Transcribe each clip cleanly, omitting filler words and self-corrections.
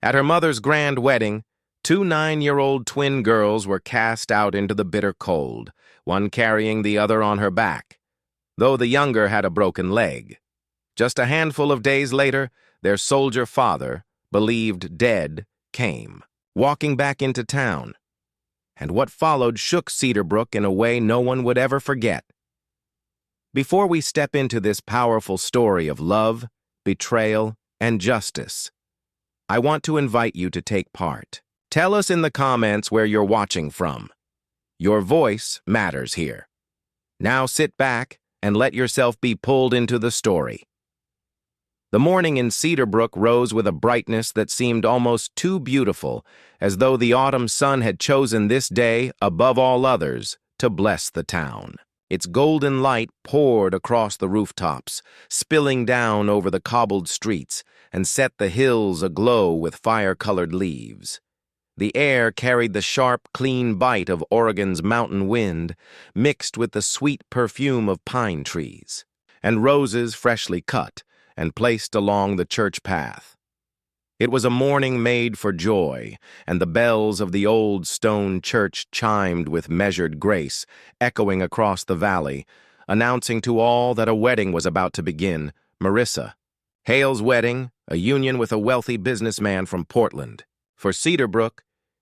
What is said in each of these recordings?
At her mother's grand wedding, two 9-year-old twin girls were cast out into the bitter cold, one carrying the other on her back, though the younger had a broken leg. Just a handful of days later, their soldier father, believed dead, came, walking back into town. And what followed shook Cedarbrook in a way no one would ever forget. Before we step into this powerful story of love, betrayal, and justice, I want to invite you to take part. Tell us in the comments where you're watching from. Your voice matters here. Now sit back and let yourself be pulled into the story. The morning in Cedarbrook rose with a brightness that seemed almost too beautiful, as though the autumn sun had chosen this day, above all others, to bless the town. Its golden light poured across the rooftops, spilling down over the cobbled streets, and set the hills aglow with fire-colored leaves. The air carried the sharp, clean bite of Oregon's mountain wind, mixed with the sweet perfume of pine trees, and roses freshly cut and placed along the church path. It was a morning made for joy, and the bells of the old stone church chimed with measured grace, echoing across the valley, announcing to all that a wedding was about to begin. Marissa. Hale's wedding, a union with a wealthy businessman from Portland. For Cedarbrook,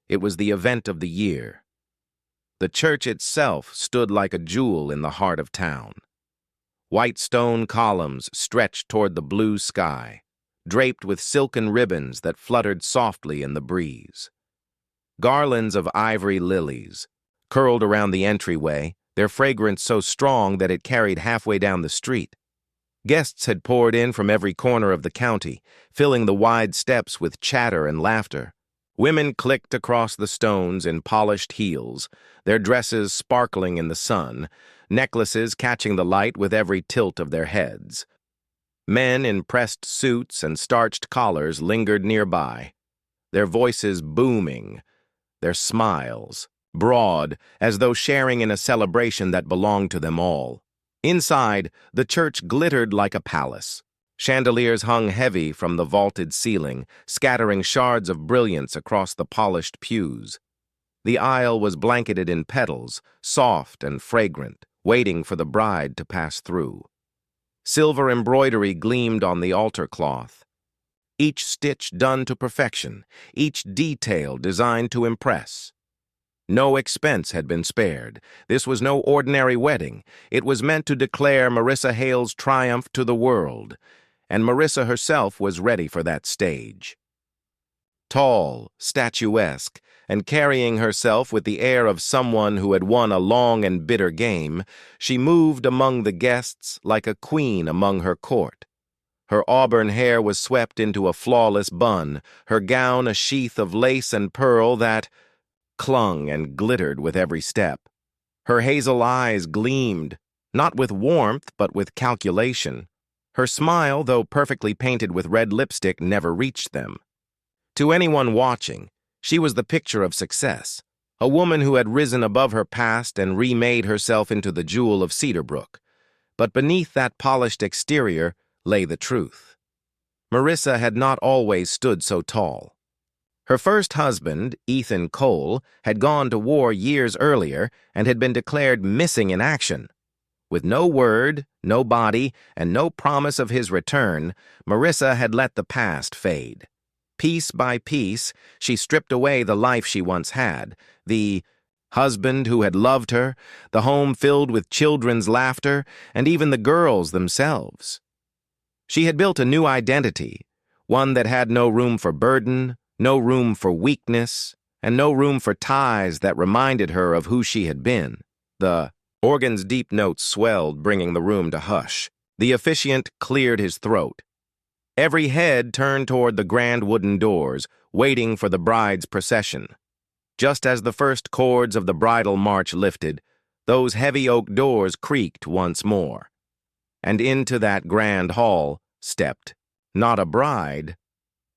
it was the event of the year. The church itself stood like a jewel in the heart of town. White stone columns stretched toward the blue sky, draped with silken ribbons that fluttered softly in the breeze. Garlands of ivory lilies curled around the entryway, their fragrance so strong that it carried halfway down the street. Guests had poured in from every corner of the county, filling the wide steps with chatter and laughter. Women clicked across the stones in polished heels, their dresses sparkling in the sun, necklaces catching the light with every tilt of their heads. Men in pressed suits and starched collars lingered nearby, their voices booming, their smiles broad, as though sharing in a celebration that belonged to them all. Inside, the church glittered like a palace. Chandeliers hung heavy from the vaulted ceiling, scattering shards of brilliance across the polished pews. The aisle was blanketed in petals, soft and fragrant, waiting for the bride to pass through. Silver embroidery gleamed on the altar cloth, each stitch done to perfection, each detail designed to impress. No expense had been spared. This was no ordinary wedding. It was meant to declare Marissa Hale's triumph to the world, and Marissa herself was ready for that stage. Tall, statuesque, and carrying herself with the air of someone who had won a long and bitter game, she moved among the guests like a queen among her court. Her auburn hair was swept into a flawless bun, her gown a sheath of lace and pearl that clung and glittered with every step. Her hazel eyes gleamed, not with warmth but with calculation. Her smile, though perfectly painted with red lipstick, never reached them. To anyone watching, she was the picture of success, a woman who had risen above her past and remade herself into the jewel of Cedarbrook. But beneath that polished exterior lay the truth. Marissa had not always stood so tall. Her first husband, Ethan Cole, had gone to war years earlier and had been declared missing in action. With no word, no body, and no promise of his return, Marissa had let the past fade. Piece by piece, she stripped away the life she once had, the husband who had loved her, the home filled with children's laughter, and even the girls themselves. She had built a new identity, one that had no room for burden, no room for weakness, and no room for ties that reminded her of who she had been. The organ's deep notes swelled, bringing the room to hush. The officiant cleared his throat. Every head turned toward the grand wooden doors, waiting for the bride's procession. Just as the first chords of the bridal march lifted, those heavy oak doors creaked once more. And into that grand hall stepped not a bride,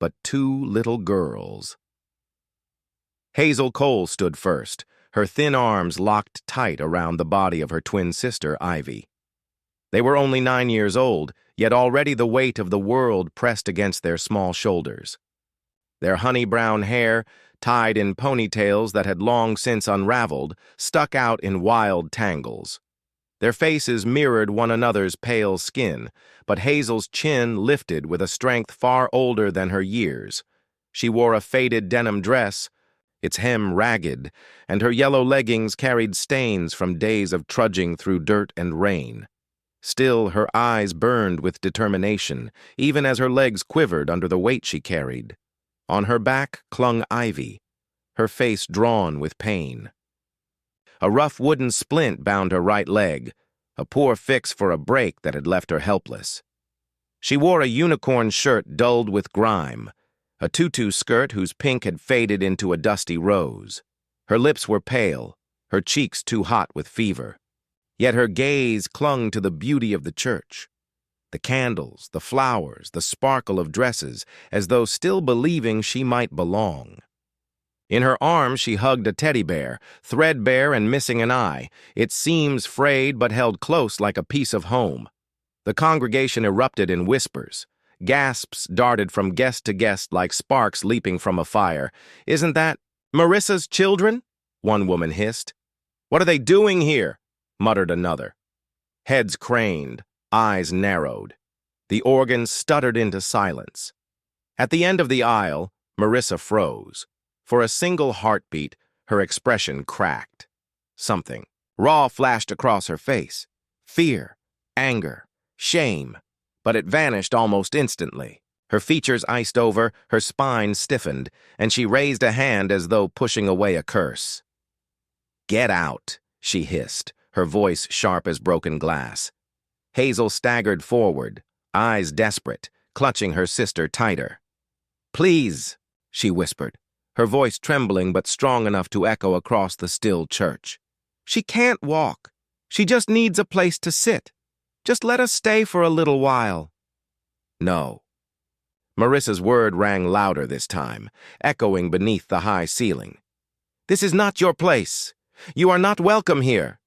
but two little girls. Hazel Cole stood first, her thin arms locked tight around the body of her twin sister, Ivy. They were only 9 years old, yet already the weight of the world pressed against their small shoulders. Their honey-brown hair, tied in ponytails that had long since unraveled, stuck out in wild tangles. Their faces mirrored one another's pale skin, but Hazel's chin lifted with a strength far older than her years. She wore a faded denim dress, its hem ragged, and her yellow leggings carried stains from days of trudging through dirt and rain. Still, her eyes burned with determination, even as her legs quivered under the weight she carried. On her back clung Ivy, her face drawn with pain. A rough wooden splint bound her right leg, a poor fix for a break that had left her helpless. She wore a unicorn shirt dulled with grime, a tutu skirt whose pink had faded into a dusty rose. Her lips were pale, her cheeks too hot with fever. Yet her gaze clung to the beauty of the church. The candles, the flowers, the sparkle of dresses, as though still believing she might belong. In her arms she hugged a teddy bear, threadbare and missing an eye, its seams frayed but held close like a piece of home. The congregation erupted in whispers. Gasps darted from guest to guest like sparks leaping from a fire. "Isn't that Marissa's children?" one woman hissed. "What are they doing here?" muttered another. Heads craned, eyes narrowed. The organ stuttered into silence. At the end of the aisle, Marissa froze. For a single heartbeat, her expression cracked. Something raw flashed across her face. Fear, anger, shame. But it vanished almost instantly. Her features iced over, her spine stiffened, and she raised a hand as though pushing away a curse. "Get out," she hissed, her voice sharp as broken glass. Hazel staggered forward, eyes desperate, clutching her sister tighter. "Please," she whispered, her voice trembling but strong enough to echo across the still church. "She can't walk. She just needs a place to sit. Just let us stay for a little while." "No." Marissa's word rang louder this time, echoing beneath the high ceiling. "This is not your place. You are not welcome here."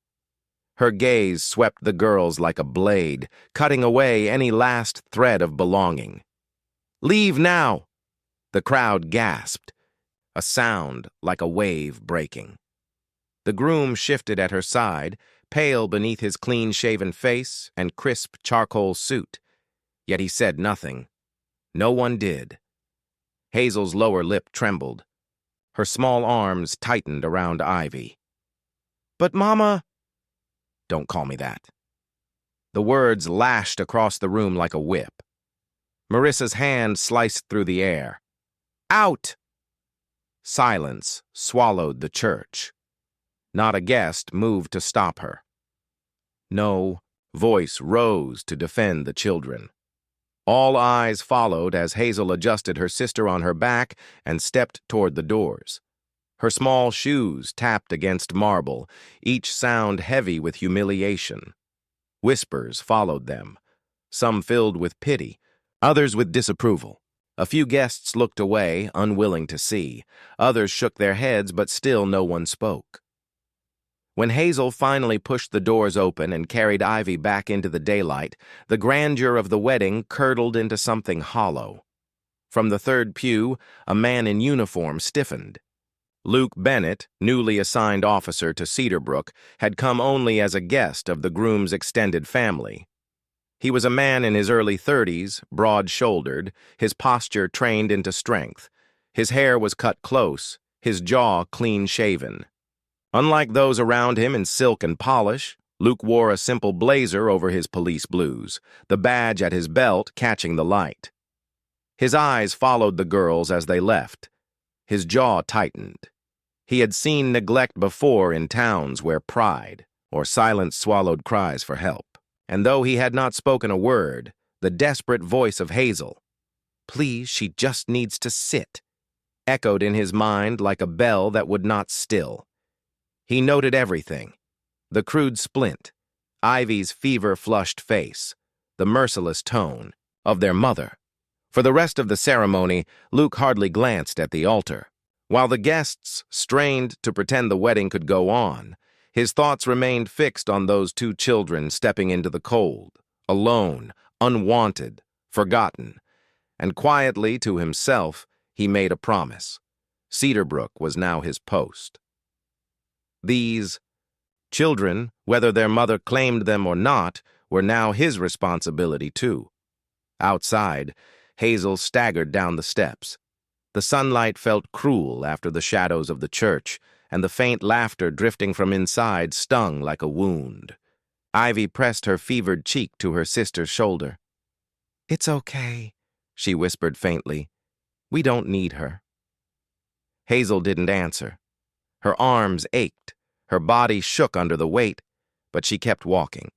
Her gaze swept the girls like a blade, cutting away any last thread of belonging. "Leave now!" The crowd gasped, a sound like a wave breaking. The groom shifted at her side, pale beneath his clean-shaven face and crisp charcoal suit. Yet he said nothing. No one did. Hazel's lower lip trembled. Her small arms tightened around Ivy. "But Mama—" "Don't call me that." The words lashed across the room like a whip. Marissa's hand sliced through the air. "Out!" Silence swallowed the church. Not a guest moved to stop her. No voice rose to defend the children. All eyes followed as Hazel adjusted her sister on her back and stepped toward the doors. Her small shoes tapped against marble, each sound heavy with humiliation. Whispers followed them, some filled with pity, others with disapproval. A few guests looked away, unwilling to see. Others shook their heads, but still no one spoke. When Hazel finally pushed the doors open and carried Ivy back into the daylight, the grandeur of the wedding curdled into something hollow. From the third pew, a man in uniform stiffened. Luke Bennett, newly assigned officer to Cedarbrook, had come only as a guest of the groom's extended family. He was a man in his early 30s, broad-shouldered, his posture trained into strength. His hair was cut close, his jaw clean-shaven. Unlike those around him in silk and polish, Luke wore a simple blazer over his police blues, the badge at his belt catching the light. His eyes followed the girls as they left. His jaw tightened. He had seen neglect before in towns where pride or silence swallowed cries for help. And though he had not spoken a word, the desperate voice of Hazel, "Please, she just needs to sit," echoed in his mind like a bell that would not still. He noted everything: the crude splint, Ivy's fever-flushed face, the merciless tone of their mother. For the rest of the ceremony, Luke hardly glanced at the altar. While the guests strained to pretend the wedding could go on, his thoughts remained fixed on those two children stepping into the cold, alone, unwanted, forgotten. And quietly to himself, He made a promise. Cedarbrook was now his post. These children, whether their mother claimed them or not, were now his responsibility too. Outside, Hazel staggered down the steps. The sunlight felt cruel after the shadows of the church, and the faint laughter drifting from inside stung like a wound. Ivy pressed her fevered cheek to her sister's shoulder. "It's okay," she whispered faintly. "We don't need her." Hazel didn't answer. Her arms ached, her body shook under the weight, but she kept walking.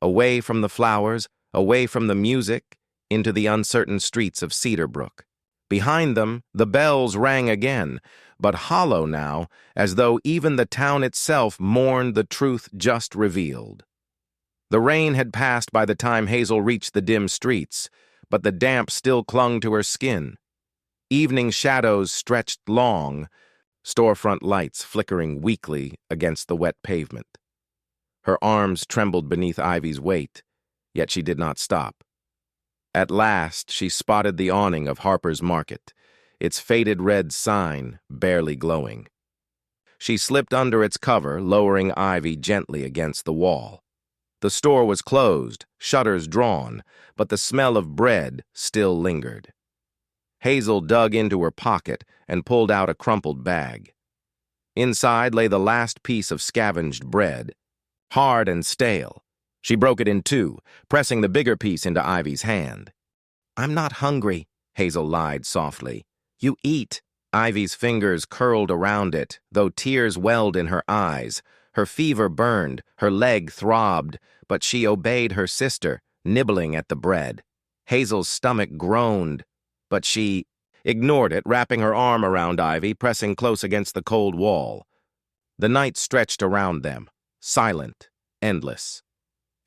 Away from the flowers, away from the music, into the uncertain streets of Cedarbrook. Behind them, the bells rang again, but hollow now, as though even the town itself mourned the truth just revealed. The rain had passed by the time Hazel reached the dim streets, but the damp still clung to her skin. Evening shadows stretched long, storefront lights flickering weakly against the wet pavement. Her arms trembled beneath Ivy's weight, yet she did not stop. At last, she spotted the awning of Harper's Market, its faded red sign barely glowing. She slipped under its cover, lowering Ivy gently against the wall. The store was closed, shutters drawn, but the smell of bread still lingered. Hazel dug into her pocket and pulled out a crumpled bag. Inside lay the last piece of scavenged bread, hard and stale. She broke it in two, pressing the bigger piece into Ivy's hand. "I'm not hungry," Hazel lied softly. "You eat." Ivy's fingers curled around it, though tears welled in her eyes. Her fever burned, her leg throbbed, but she obeyed her sister, nibbling at the bread. Hazel's stomach groaned, but she ignored it, wrapping her arm around Ivy, pressing close against the cold wall. The night stretched around them, silent, endless.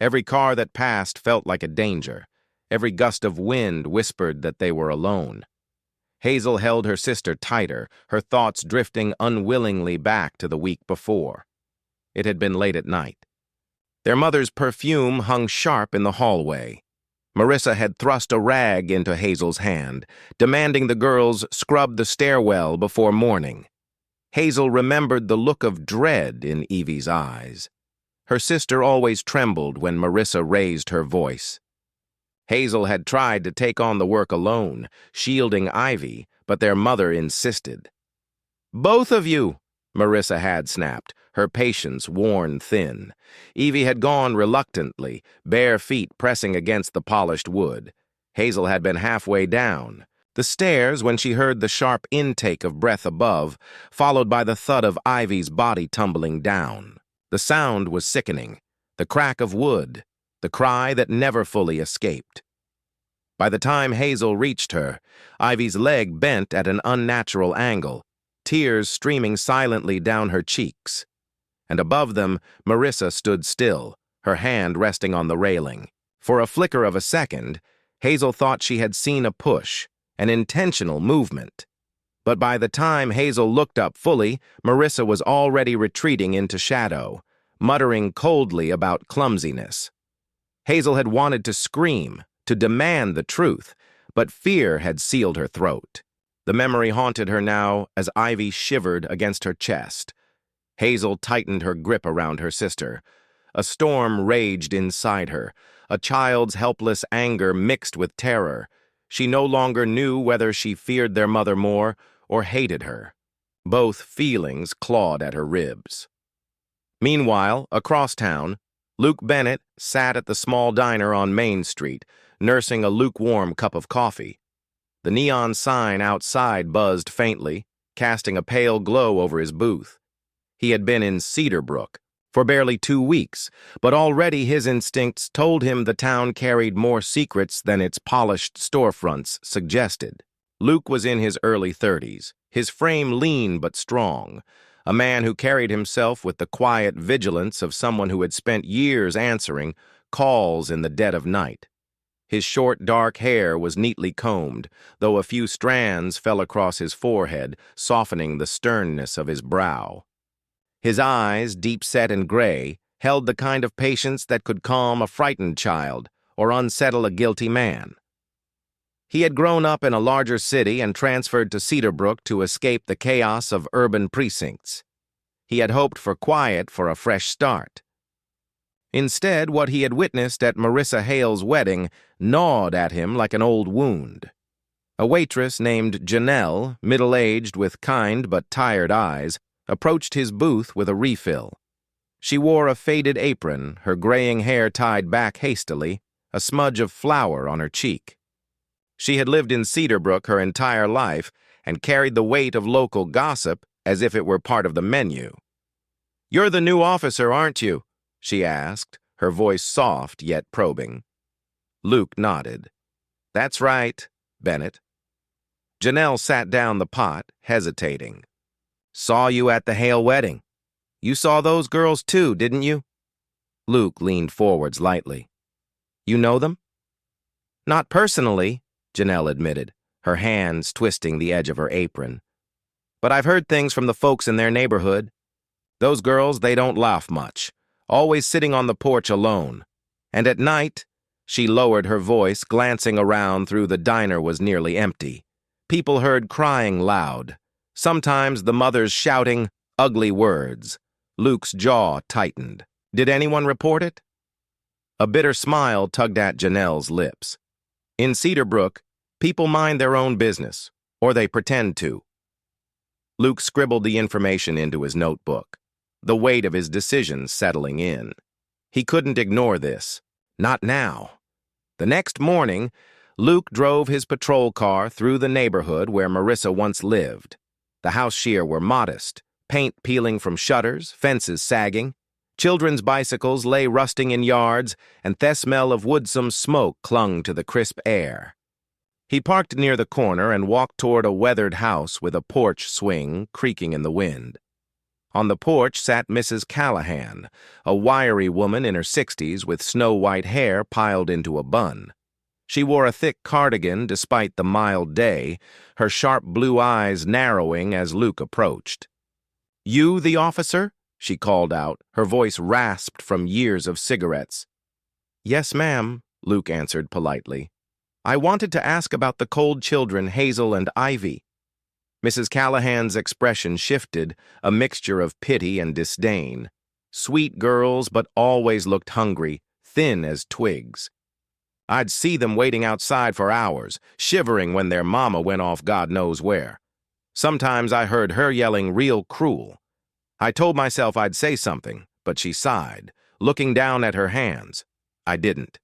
Every car that passed felt like a danger. Every gust of wind whispered that they were alone. Hazel held her sister tighter, her thoughts drifting unwillingly back to the week before. It had been late at night. Their mother's perfume hung sharp in the hallway. Marissa had thrust a rag into Hazel's hand, demanding the girls scrub the stairwell before morning. Hazel remembered the look of dread in Evie's eyes. Her sister always trembled when Marissa raised her voice. Hazel had tried to take on the work alone, shielding Ivy, but their mother insisted. "Both of you," Marissa had snapped, her patience worn thin. Evie had gone reluctantly, bare feet pressing against the polished wood. Hazel had been halfway down the stairs when she heard the sharp intake of breath above, followed by the thud of Ivy's body tumbling down. The sound was sickening, the crack of wood, the cry that never fully escaped. By the time Hazel reached her, Ivy's leg bent at an unnatural angle, tears streaming silently down her cheeks. And above them, Marissa stood still, her hand resting on the railing. For a flicker of a second, Hazel thought she had seen a push, an intentional movement. But by the time Hazel looked up fully, Marissa was already retreating into shadow, muttering coldly about clumsiness. Hazel had wanted to scream, to demand the truth, but fear had sealed her throat. The memory haunted her now as Ivy shivered against her chest. Hazel tightened her grip around her sister. A storm raged inside her, a child's helpless anger mixed with terror. She no longer knew whether she feared their mother more or hated her. Both feelings clawed at her ribs. Meanwhile, across town, Luke Bennett sat at the small diner on Main Street, nursing a lukewarm cup of coffee. The neon sign outside buzzed faintly, casting a pale glow over his booth. He had been in Cedarbrook for barely 2 weeks, but already his instincts told him the town carried more secrets than its polished storefronts suggested. Luke was in his early 30s, his frame lean but strong, a man who carried himself with the quiet vigilance of someone who had spent years answering calls in the dead of night. His short, dark hair was neatly combed, though a few strands fell across his forehead, softening the sternness of his brow. His eyes, deep-set and gray, held the kind of patience that could calm a frightened child or unsettle a guilty man. He had grown up in a larger city and transferred to Cedarbrook to escape the chaos of urban precincts. He had hoped for quiet for a fresh start. Instead, what he had witnessed at Marissa Hale's wedding gnawed at him like an old wound. A waitress named Janelle, middle-aged with kind but tired eyes, approached his booth with a refill. She wore a faded apron, her graying hair tied back hastily, a smudge of flour on her cheek. She had lived in Cedarbrook her entire life and carried the weight of local gossip as if it were part of the menu. "You're the new officer, aren't you?" she asked, her voice soft yet probing. Luke nodded. "That's right, Bennett." Janelle sat down the pot, hesitating. "Saw you at the Hale wedding. You saw those girls too, didn't you?" Luke leaned forwards lightly. "You know them?" "Not personally," Janelle admitted, her hands twisting the edge of her apron. "But I've heard things from the folks in their neighborhood. Those girls, they don't laugh much, always sitting on the porch alone. And at night," she lowered her voice, glancing around through the diner was nearly empty. "People heard crying loud. Sometimes the mothers shouting ugly words." Luke's jaw tightened. "Did anyone report it?" A bitter smile tugged at Janelle's lips. "In Cedarbrook, people mind their own business, or they pretend to." Luke scribbled the information into his notebook, the weight of his decisions settling in. He couldn't ignore this. Not now. The next morning, Luke drove his patrol car through the neighborhood where Marissa once lived. The house sheer were modest, paint peeling from shutters, fences sagging. Children's bicycles lay rusting in yards, and the smell of woodsome smoke clung to the crisp air. He parked near the corner and walked toward a weathered house with a porch swing creaking in the wind. On the porch sat Mrs. Callahan, a wiry woman in her 60s with snow-white hair piled into a bun. She wore a thick cardigan despite the mild day, her sharp blue eyes narrowing as Luke approached. "You the officer?" she called out, her voice rasped from years of cigarettes. "Yes, ma'am," Luke answered politely. "I wanted to ask about the cold children, Hazel and Ivy." Mrs. Callahan's expression shifted, a mixture of pity and disdain. Sweet girls, but always looked hungry, thin as twigs. I'd see them waiting outside for hours, shivering when their mama went off God knows where. Sometimes I heard her yelling real cruel. I told myself I'd say something, but she sighed, looking down at her hands. I didn't.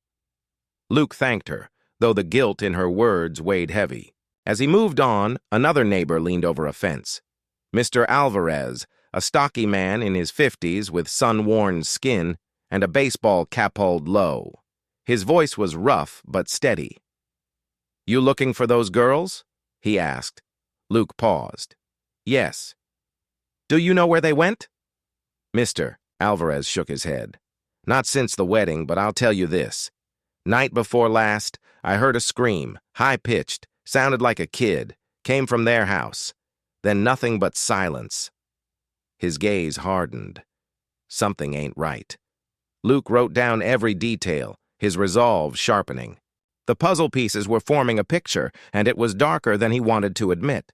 Luke thanked her, though the guilt in her words weighed heavy. As he moved on, another neighbor leaned over a fence. Mr. Alvarez, a stocky man in his 50s with sun-worn skin and a baseball cap pulled low. His voice was rough but steady. "You looking for those girls?" he asked. Luke paused. "Yes." "Do you know where they went?" "Mister," Alvarez shook his head. "Not since the wedding, but I'll tell you this. Night before last, I heard a scream, high-pitched, sounded like a kid, came from their house. Then nothing but silence." His gaze hardened. Something ain't right. Luke wrote down every detail, his resolve sharpening. The puzzle pieces were forming a picture, and it was darker than he wanted to admit.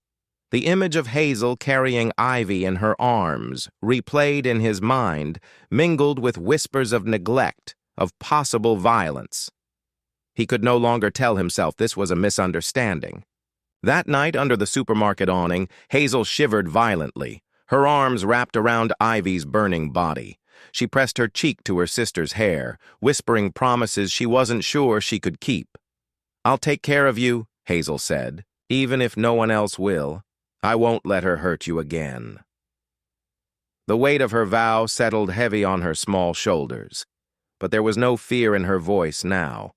The image of Hazel carrying Ivy in her arms, replayed in his mind, mingled with whispers of neglect, of possible violence. He could no longer tell himself this was a misunderstanding. That night, under the supermarket awning, Hazel shivered violently, her arms wrapped around Ivy's burning body. She pressed her cheek to her sister's hair, whispering promises she wasn't sure she could keep. "I'll take care of you," Hazel said, "even if no one else will. I won't let her hurt you again." The weight of her vow settled heavy on her small shoulders, but there was no fear in her voice now,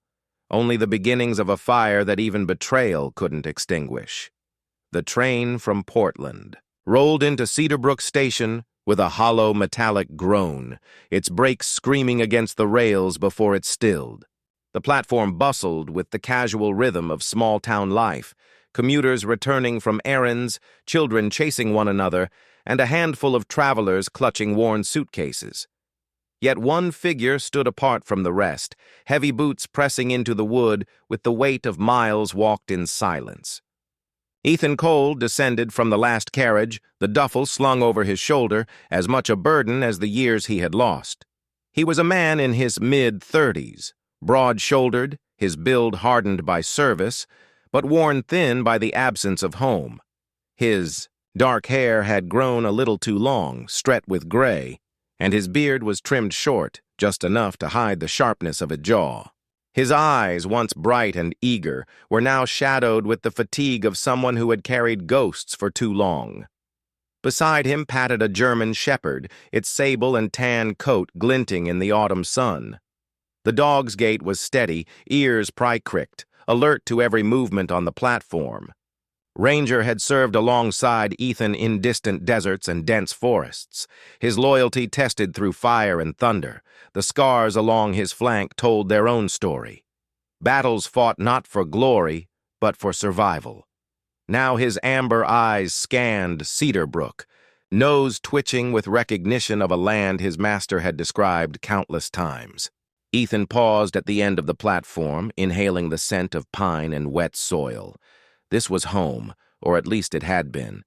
only the beginnings of a fire that even betrayal couldn't extinguish. The train from Portland rolled into Cedarbrook Station with a hollow metallic groan, its brakes screaming against the rails before it stilled. The platform bustled with the casual rhythm of small-town life, commuters returning from errands, children chasing one another, and a handful of travelers clutching worn suitcases. Yet one figure stood apart from the rest, heavy boots pressing into the wood with the weight of miles walked in silence. Ethan Cole descended from the last carriage, the duffel slung over his shoulder, as much a burden as the years he had lost. He was a man in his mid-30s, broad-shouldered, his build hardened by service, but worn thin by the absence of home. His dark hair had grown a little too long, stret with gray, and his beard was trimmed short, just enough to hide the sharpness of a jaw. His eyes, once bright and eager, were now shadowed with the fatigue of someone who had carried ghosts for too long. Beside him patted a German shepherd, its sable and tan coat glinting in the autumn sun. The dog's gait was steady, ears pry-cricked, alert to every movement on the platform. Ranger had served alongside Ethan in distant deserts and dense forests, his loyalty tested through fire and thunder. The scars along his flank told their own story. Battles fought not for glory, but for survival. Now his amber eyes scanned Cedar Brook, nose twitching with recognition of a land his master had described countless times. Ethan paused at the end of the platform, inhaling the scent of pine and wet soil. This was home, or at least it had been.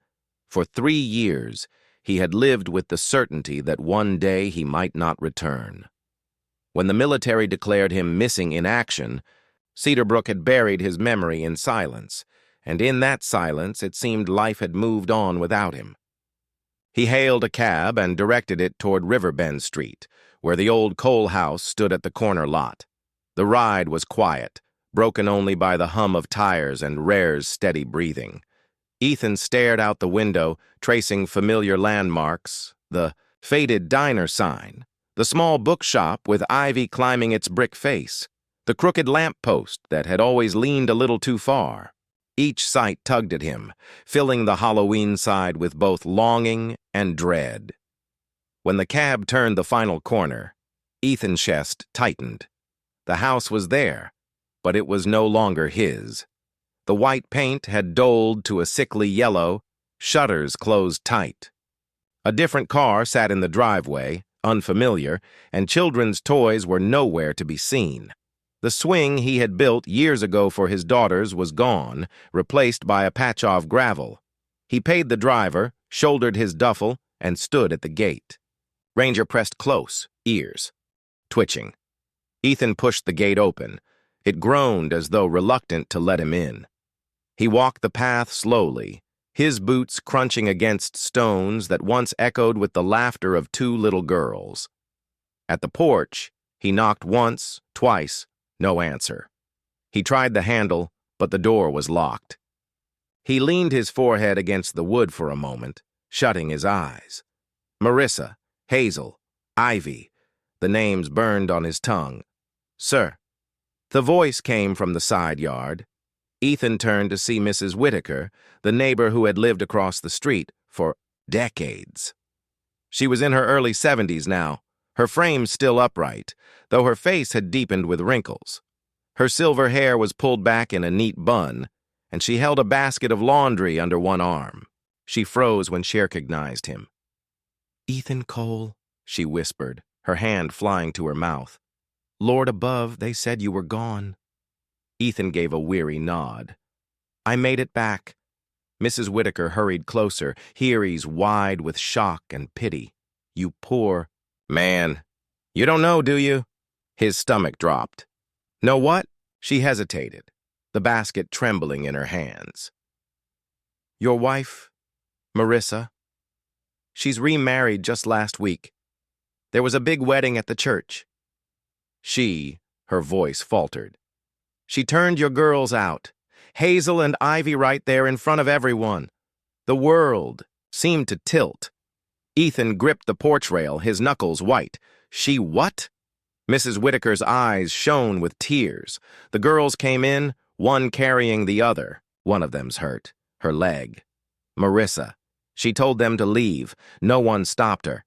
For 3 years, he had lived with the certainty that one day he might not return. When the military declared him missing in action, Cedar Brook had buried his memory in silence, and in that silence it seemed life had moved on without him. He hailed a cab and directed it toward Riverbend Street, where the old coal house stood at the corner lot. The ride was quiet, broken only by the hum of tires and Rare's steady breathing. Ethan stared out the window, tracing familiar landmarks, the faded diner sign, the small bookshop with ivy climbing its brick face, the crooked lamppost that had always leaned a little too far. Each sight tugged at him, filling the Halloween side with both longing and dread. When the cab turned the final corner, Ethan's chest tightened. The house was there, but it was no longer his. The white paint had dulled to a sickly yellow, shutters closed tight. A different car sat in the driveway, unfamiliar, and children's toys were nowhere to be seen. The swing he had built years ago for his daughters was gone, replaced by a patch of gravel. He paid the driver, shouldered his duffel, and stood at the gate. Ranger pressed close, ears twitching. Ethan pushed the gate open. It groaned as though reluctant to let him in. He walked the path slowly, his boots crunching against stones that once echoed with the laughter of 2 little girls. At the porch, he knocked once, twice, no answer. He tried the handle, but the door was locked. He leaned his forehead against the wood for a moment, shutting his eyes. Marissa, Hazel, Ivy, the names burned on his tongue. "Sir." The voice came from the side yard. Ethan turned to see Mrs. Whitaker, the neighbor who had lived across the street for decades. She was in her early 70s now, her frame still upright, though her face had deepened with wrinkles. Her silver hair was pulled back in a neat bun, and she held a basket of laundry under one arm. She froze when she recognized him. "Ethan Cole," she whispered, her hand flying to her mouth. "Lord above, they said you were gone." Ethan gave a weary nod. "I made it back." Mrs. Whitaker hurried closer, ears wide with shock and pity. "You poor man. You don't know, do you?" His stomach dropped. "Know what?" She hesitated, the basket trembling in her hands. "Your wife, Marissa, she's remarried just last week. There was a big wedding at the church. Her voice faltered. She turned your girls out, Hazel and Ivy right there in front of everyone. The world seemed to tilt. Ethan gripped the porch rail, his knuckles white. She what? Mrs. Whitaker's eyes shone with tears. The girls came in, one carrying the other. One of them's hurt, her leg. Marissa. She told them to leave. No one stopped her.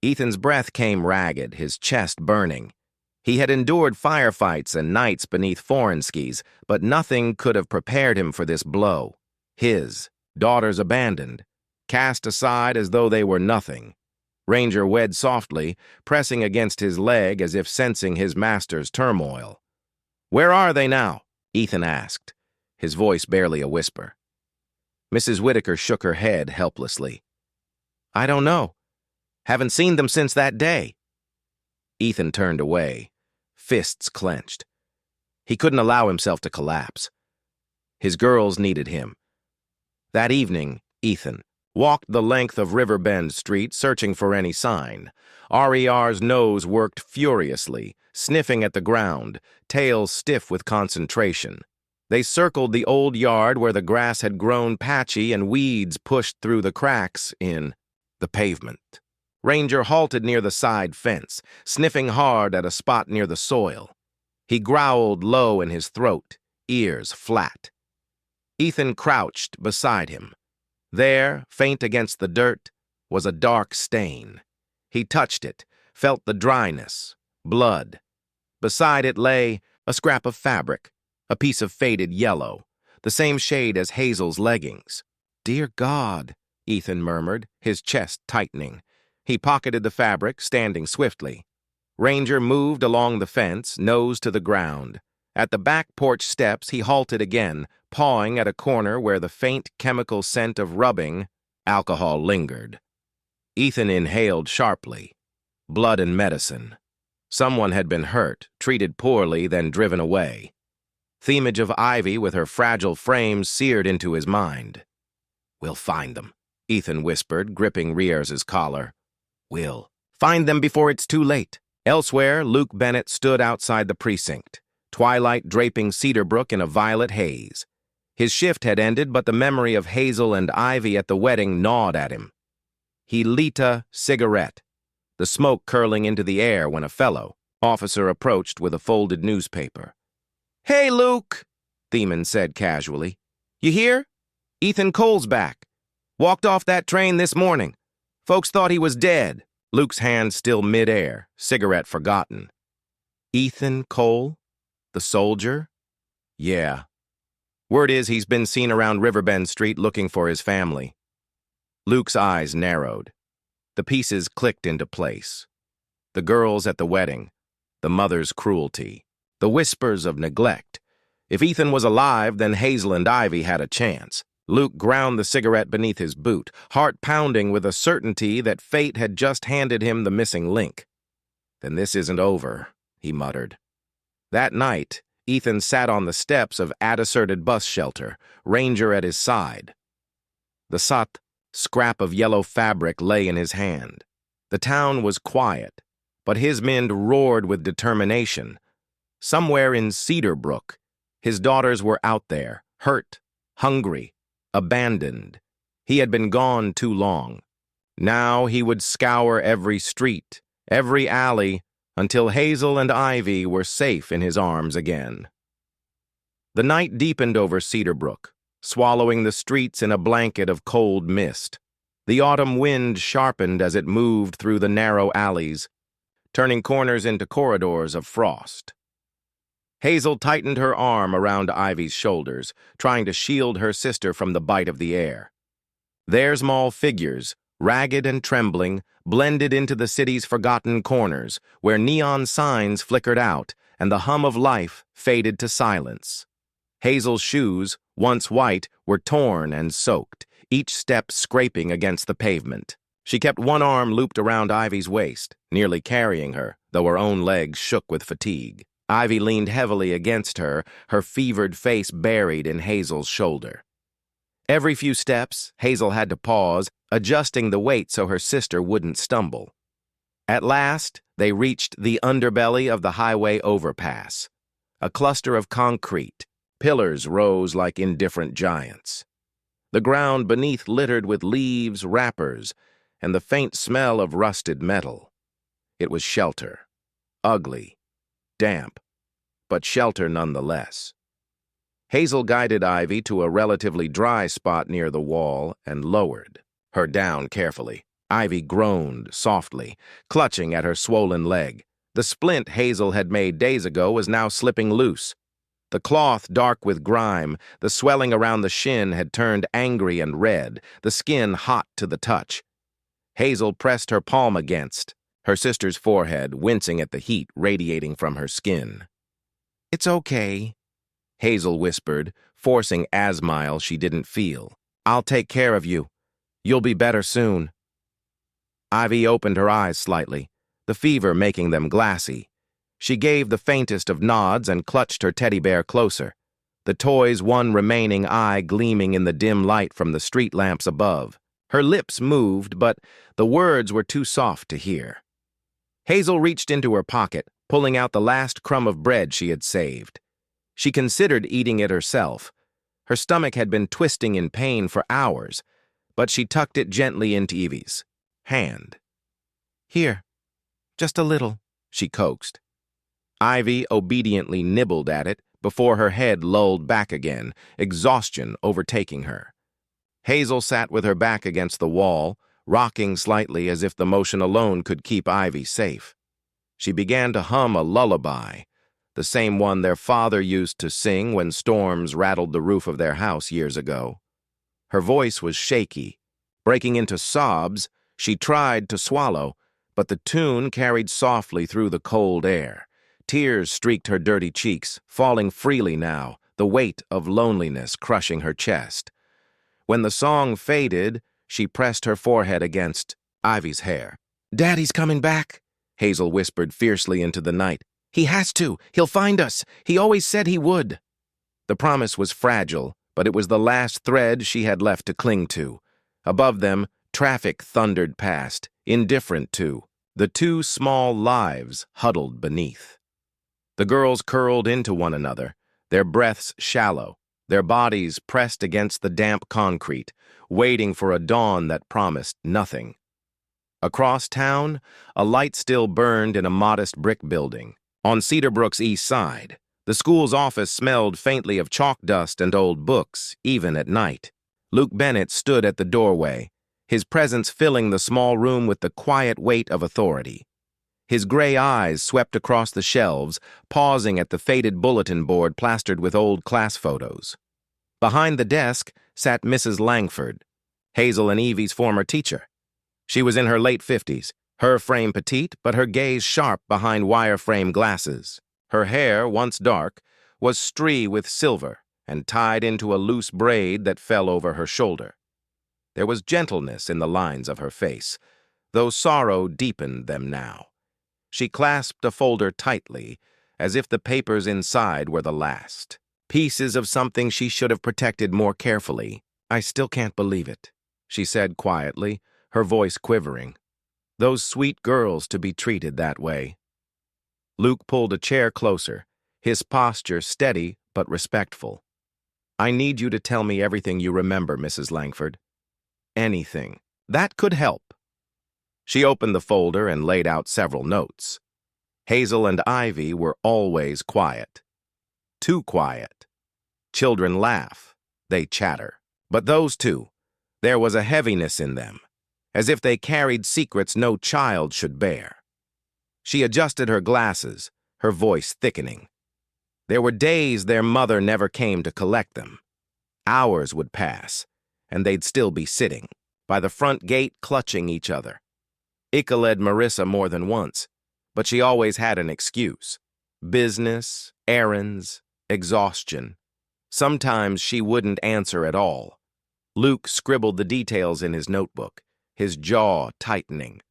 Ethan's breath came ragged, his chest burning. He had endured firefights and nights beneath Forenskis, but nothing could have prepared him for this blow. His daughters abandoned, cast aside as though they were nothing. Ranger wed softly, pressing against his leg as if sensing his master's turmoil. "Where are they now?" Ethan asked, his voice barely a whisper. Mrs. Whitaker shook her head helplessly. "I don't know. Haven't seen them since that day." Ethan turned away, fists clenched. He couldn't allow himself to collapse. His girls needed him. That evening, Ethan walked the length of Riverbend Street searching for any sign. RER's nose worked furiously, sniffing at the ground, tail stiff with concentration. They circled the old yard where the grass had grown patchy and weeds pushed through the cracks in the pavement. Ranger halted near the side fence, sniffing hard at a spot near the soil. He growled low in his throat, ears flat. Ethan crouched beside him. There, faint against the dirt, was a dark stain. He touched it, felt the dryness, blood. Beside it lay a scrap of fabric, a piece of faded yellow, the same shade as Hazel's leggings. "Dear God," Ethan murmured, his chest tightening. He pocketed the fabric, standing swiftly. Ranger moved along the fence, nose to the ground. At the back porch steps, he halted again, pawing at a corner where the faint chemical scent of rubbing alcohol lingered. Ethan inhaled sharply. Blood and medicine. Someone had been hurt, treated poorly, then driven away. The image of Ivy with her fragile frame seared into his mind. "We'll find them," Ethan whispered, gripping Riers's collar. "We'll find them before it's too late." Elsewhere, Luke Bennett stood outside the precinct, twilight draping Cedarbrook in a violet haze. His shift had ended, but the memory of Hazel and Ivy at the wedding gnawed at him. He lit a cigarette, the smoke curling into the air when a fellow officer approached with a folded newspaper. "Hey, Luke," Thiemann said casually. "You here? Ethan Cole's back. Walked off that train this morning. Folks thought he was dead." Luke's hand still mid-air, cigarette forgotten. "Ethan Cole? The soldier?" "Yeah. Word is he's been seen around Riverbend Street looking for his family." Luke's eyes narrowed. The pieces clicked into place. The girls at the wedding, the mother's cruelty, the whispers of neglect. If Ethan was alive, then Hazel and Ivy had a chance. Luke ground the cigarette beneath his boot, heart pounding with a certainty that fate had just handed him the missing link. "Then this isn't over," he muttered. That night, Ethan sat on the steps of a-deserted bus shelter, Ranger at his side. The scrap of yellow fabric lay in his hand. The town was quiet, but his men roared with determination. Somewhere in Cedarbrook, his daughters were out there, hurt, hungry, abandoned. He had been gone too long. Now he would scour every street, every alley, until Hazel and Ivy were safe in his arms again. The night deepened over Cedarbrook, swallowing the streets in a blanket of cold mist. The autumn wind sharpened as it moved through the narrow alleys, turning corners into corridors of frost. Hazel tightened her arm around Ivy's shoulders, trying to shield her sister from the bite of the air. Their small figures, ragged and trembling, blended into the city's forgotten corners, where neon signs flickered out and the hum of life faded to silence. Hazel's shoes, once white, were torn and soaked, each step scraping against the pavement. She kept one arm looped around Ivy's waist, nearly carrying her, though her own legs shook with fatigue. Ivy leaned heavily against her, her fevered face buried in Hazel's shoulder. Every few steps, Hazel had to pause, adjusting the weight so her sister wouldn't stumble. At last, they reached the underbelly of the highway overpass. A cluster of concrete, pillars rose like indifferent giants. The ground beneath littered with leaves, wrappers, and the faint smell of rusted metal. It was shelter. Ugly, damp, but shelter nonetheless. Hazel guided Ivy to a relatively dry spot near the wall and lowered her down carefully. Ivy groaned softly, clutching at her swollen leg. The splint Hazel had made days ago was now slipping loose. The cloth dark with grime, the swelling around the shin had turned angry and red, the skin hot to the touch. Hazel pressed her palm against her sister's forehead, wincing at the heat radiating from her skin. "It's okay," Hazel whispered, forcing asmile she didn't feel. "I'll take care of you. You'll be better soon." Ivy opened her eyes slightly, the fever making them glassy. She gave the faintest of nods and clutched her teddy bear closer, the toy's one remaining eye gleaming in the dim light from the street lamps above. Her lips moved, but the words were too soft to hear. Hazel reached into her pocket, pulling out the last crumb of bread she had saved. She considered eating it herself. Her stomach had been twisting in pain for hours, but she tucked it gently into Evie's hand. "Here, just a little," she coaxed. Ivy obediently nibbled at it before her head lulled back again, exhaustion overtaking her. Hazel sat with her back against the wall, rocking slightly as if the motion alone could keep Ivy safe. She began to hum a lullaby, the same one their father used to sing when storms rattled the roof of their house years ago. Her voice was shaky. Breaking into sobs, she tried to swallow, but the tune carried softly through the cold air. Tears streaked her dirty cheeks, falling freely now, the weight of loneliness crushing her chest. When the song faded, she pressed her forehead against Ivy's hair. "Daddy's coming back," Hazel whispered fiercely into the night. "He has to. He'll find us. He always said he would." The promise was fragile, but it was the last thread she had left to cling to. Above them, traffic thundered past, indifferent to the two small lives huddled beneath. The girls curled into one another, their breaths shallow, their bodies pressed against the damp concrete, waiting for a dawn that promised nothing. Across town, a light still burned in a modest brick building. On Cedarbrook's east side, the school's office smelled faintly of chalk dust and old books, even at night. Luke Bennett stood at the doorway, his presence filling the small room with the quiet weight of authority. His gray eyes swept across the shelves, pausing at the faded bulletin board plastered with old class photos. Behind the desk sat Mrs. Langford, Hazel and Evie's former teacher. She was in her late 50s, her frame petite, but her gaze sharp behind wire-frame glasses. Her hair, once dark, was streaked with silver and tied into a loose braid that fell over her shoulder. There was gentleness in the lines of her face, though sorrow deepened them now. She clasped a folder tightly, as if the papers inside were the last. Pieces of something she should have protected more carefully. "I still can't believe it," she said quietly, her voice quivering. "Those sweet girls to be treated that way." Luke pulled a chair closer, his posture steady but respectful. "I need you to tell me everything you remember, Mrs. Langford. Anything. That could help." She opened the folder and laid out several notes. Hazel and Ivy were always quiet. Too quiet. Children laugh. They chatter. But those two, there was a heaviness in them, as if they carried secrets no child should bear. She adjusted her glasses, her voice thickening. There were days their mother never came to collect them. Hours would pass, and they'd still be sitting by the front gate clutching each other. Ika led Marissa more than once, but she always had an excuse. Business, errands, exhaustion. Sometimes she wouldn't answer at all. Luke scribbled the details in his notebook, his jaw tightening.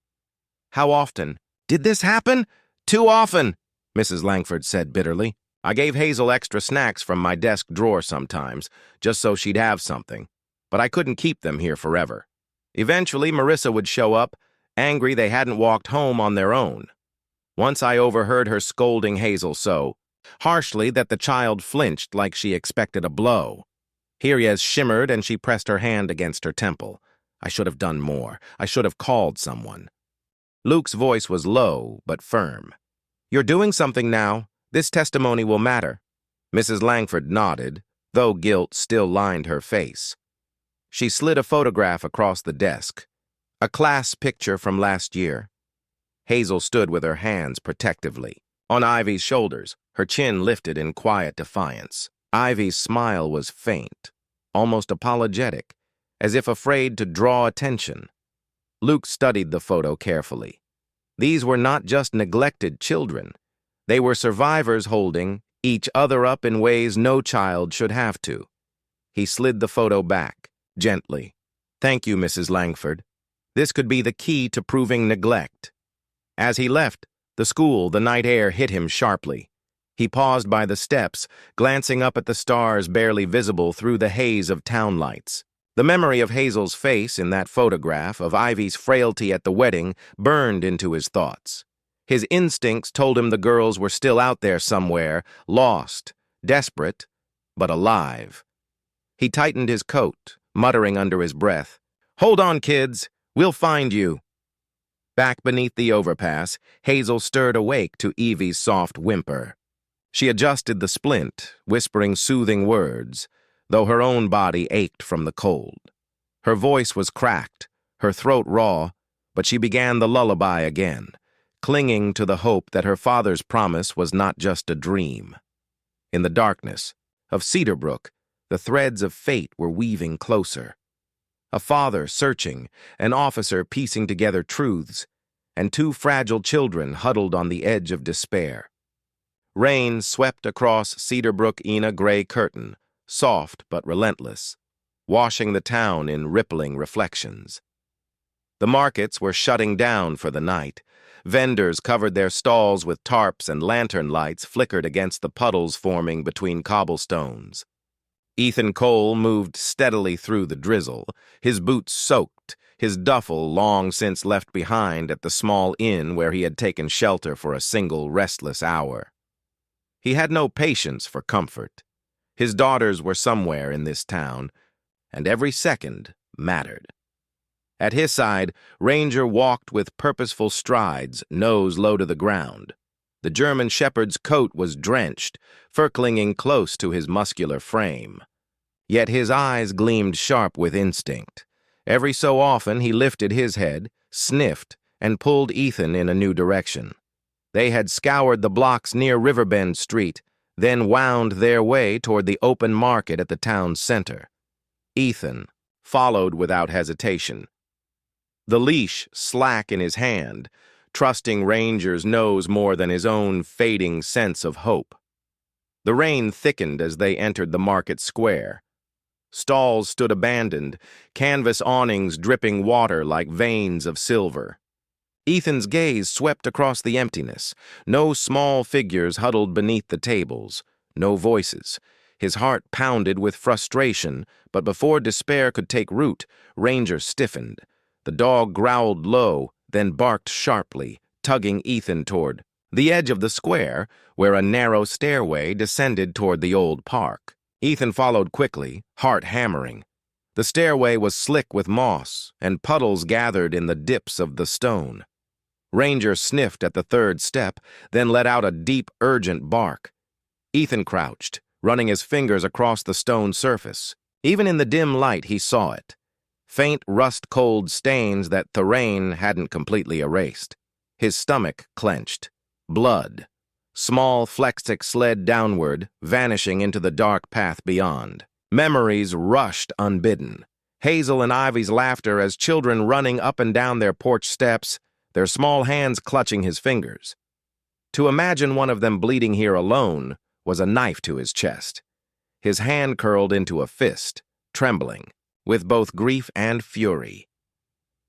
"How often?" "Did this happen?" "Too often," Mrs. Langford said bitterly. "I gave Hazel extra snacks from my desk drawer sometimes, just so she'd have something. But I couldn't keep them here forever. Eventually, Marissa would show up, angry they hadn't walked home on their own. Once I overheard her scolding Hazel so harshly that the child flinched like she expected a blow. Hiria's shimmered and she pressed her hand against her temple. I should have done more. I should have called someone. Luke's voice was low but firm. "You're doing something now. This testimony will matter." Mrs. Langford nodded, though guilt still lined her face. She slid a photograph across the desk, a class picture from last year. Hazel stood with her hands protectively on Ivy's shoulders, her chin lifted in quiet defiance. Ivy's smile was faint, almost apologetic, as if afraid to draw attention. Luke studied the photo carefully. These were not just neglected children. They were survivors holding each other up in ways no child should have to. He slid the photo back, gently. "Thank you, Mrs. Langford. This could be the key to proving neglect." As he left the school, the night air hit him sharply. He paused by the steps, glancing up at the stars barely visible through the haze of town lights. The memory of Hazel's face in that photograph, of Ivy's frailty at the wedding, burned into his thoughts. His instincts told him the girls were still out there somewhere, lost, desperate, but alive. He tightened his coat, muttering under his breath, "Hold on, kids, we'll find you." Back beneath the overpass, Hazel stirred awake to Evie's soft whimper. She adjusted the splint, whispering soothing words, though her own body ached from the cold. Her voice was cracked, her throat raw, but she began the lullaby again, clinging to the hope that her father's promise was not just a dream. In the darkness of Cedarbrook, the threads of fate were weaving closer. A father searching, an officer piecing together truths, and two fragile children huddled on the edge of despair. Rain swept across Cedarbrook in a gray curtain, soft but relentless, washing the town in rippling reflections. The markets were shutting down for the night. Vendors covered their stalls with tarps, and lantern lights flickered against the puddles forming between cobblestones. Ethan Cole moved steadily through the drizzle, his boots soaked, his duffel long since left behind at the small inn where he had taken shelter for a single restless hour. He had no patience for comfort. His daughters were somewhere in this town, and every second mattered. At his side, Ranger walked with purposeful strides, nose low to the ground. The German shepherd's coat was drenched, fur clinging close to his muscular frame. Yet his eyes gleamed sharp with instinct. Every so often he lifted his head, sniffed, and pulled Ethan in a new direction. They had scoured the blocks near Riverbend Street, then wound their way toward the open market at the town's center. Ethan followed without hesitation, the leash slack in his hand, trusting Ranger's nose more than his own fading sense of hope. The rain thickened as they entered the market square. Stalls stood abandoned, canvas awnings dripping water like veins of silver. Ethan's gaze swept across the emptiness. No small figures huddled beneath the tables, no voices. His heart pounded with frustration, but before despair could take root, Ranger stiffened. The dog growled low, then barked sharply, tugging Ethan toward the edge of the square, where a narrow stairway descended toward the old park. Ethan followed quickly, heart hammering. The stairway was slick with moss, and puddles gathered in the dips of the stone. Ranger sniffed at the third step, then let out a deep, urgent bark. Ethan crouched, running his fingers across the stone surface. Even in the dim light, he saw it. Faint, rust-cold stains that the rain hadn't completely erased. His stomach clenched. Blood. Small flexic slid downward, vanishing into the dark path beyond. Memories rushed unbidden. Hazel and Ivy's laughter as children running up and down their porch steps, their small hands clutching his fingers. To imagine one of them bleeding here alone was a knife to his chest. His hand curled into a fist, trembling, with both grief and fury.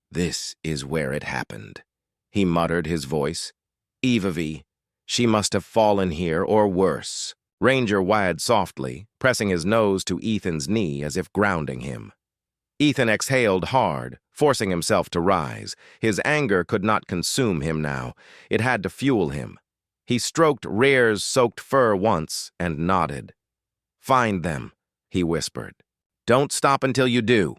"This is where it happened," he muttered, his voice. "Evie, she must have fallen here, or worse." Ranger whined softly, pressing his nose to Ethan's knee as if grounding him. Ethan exhaled hard, forcing himself to rise. His anger could not consume him now. It had to fuel him. He stroked Rear's soaked fur once and nodded. "Find them," he whispered. "Don't stop until you do."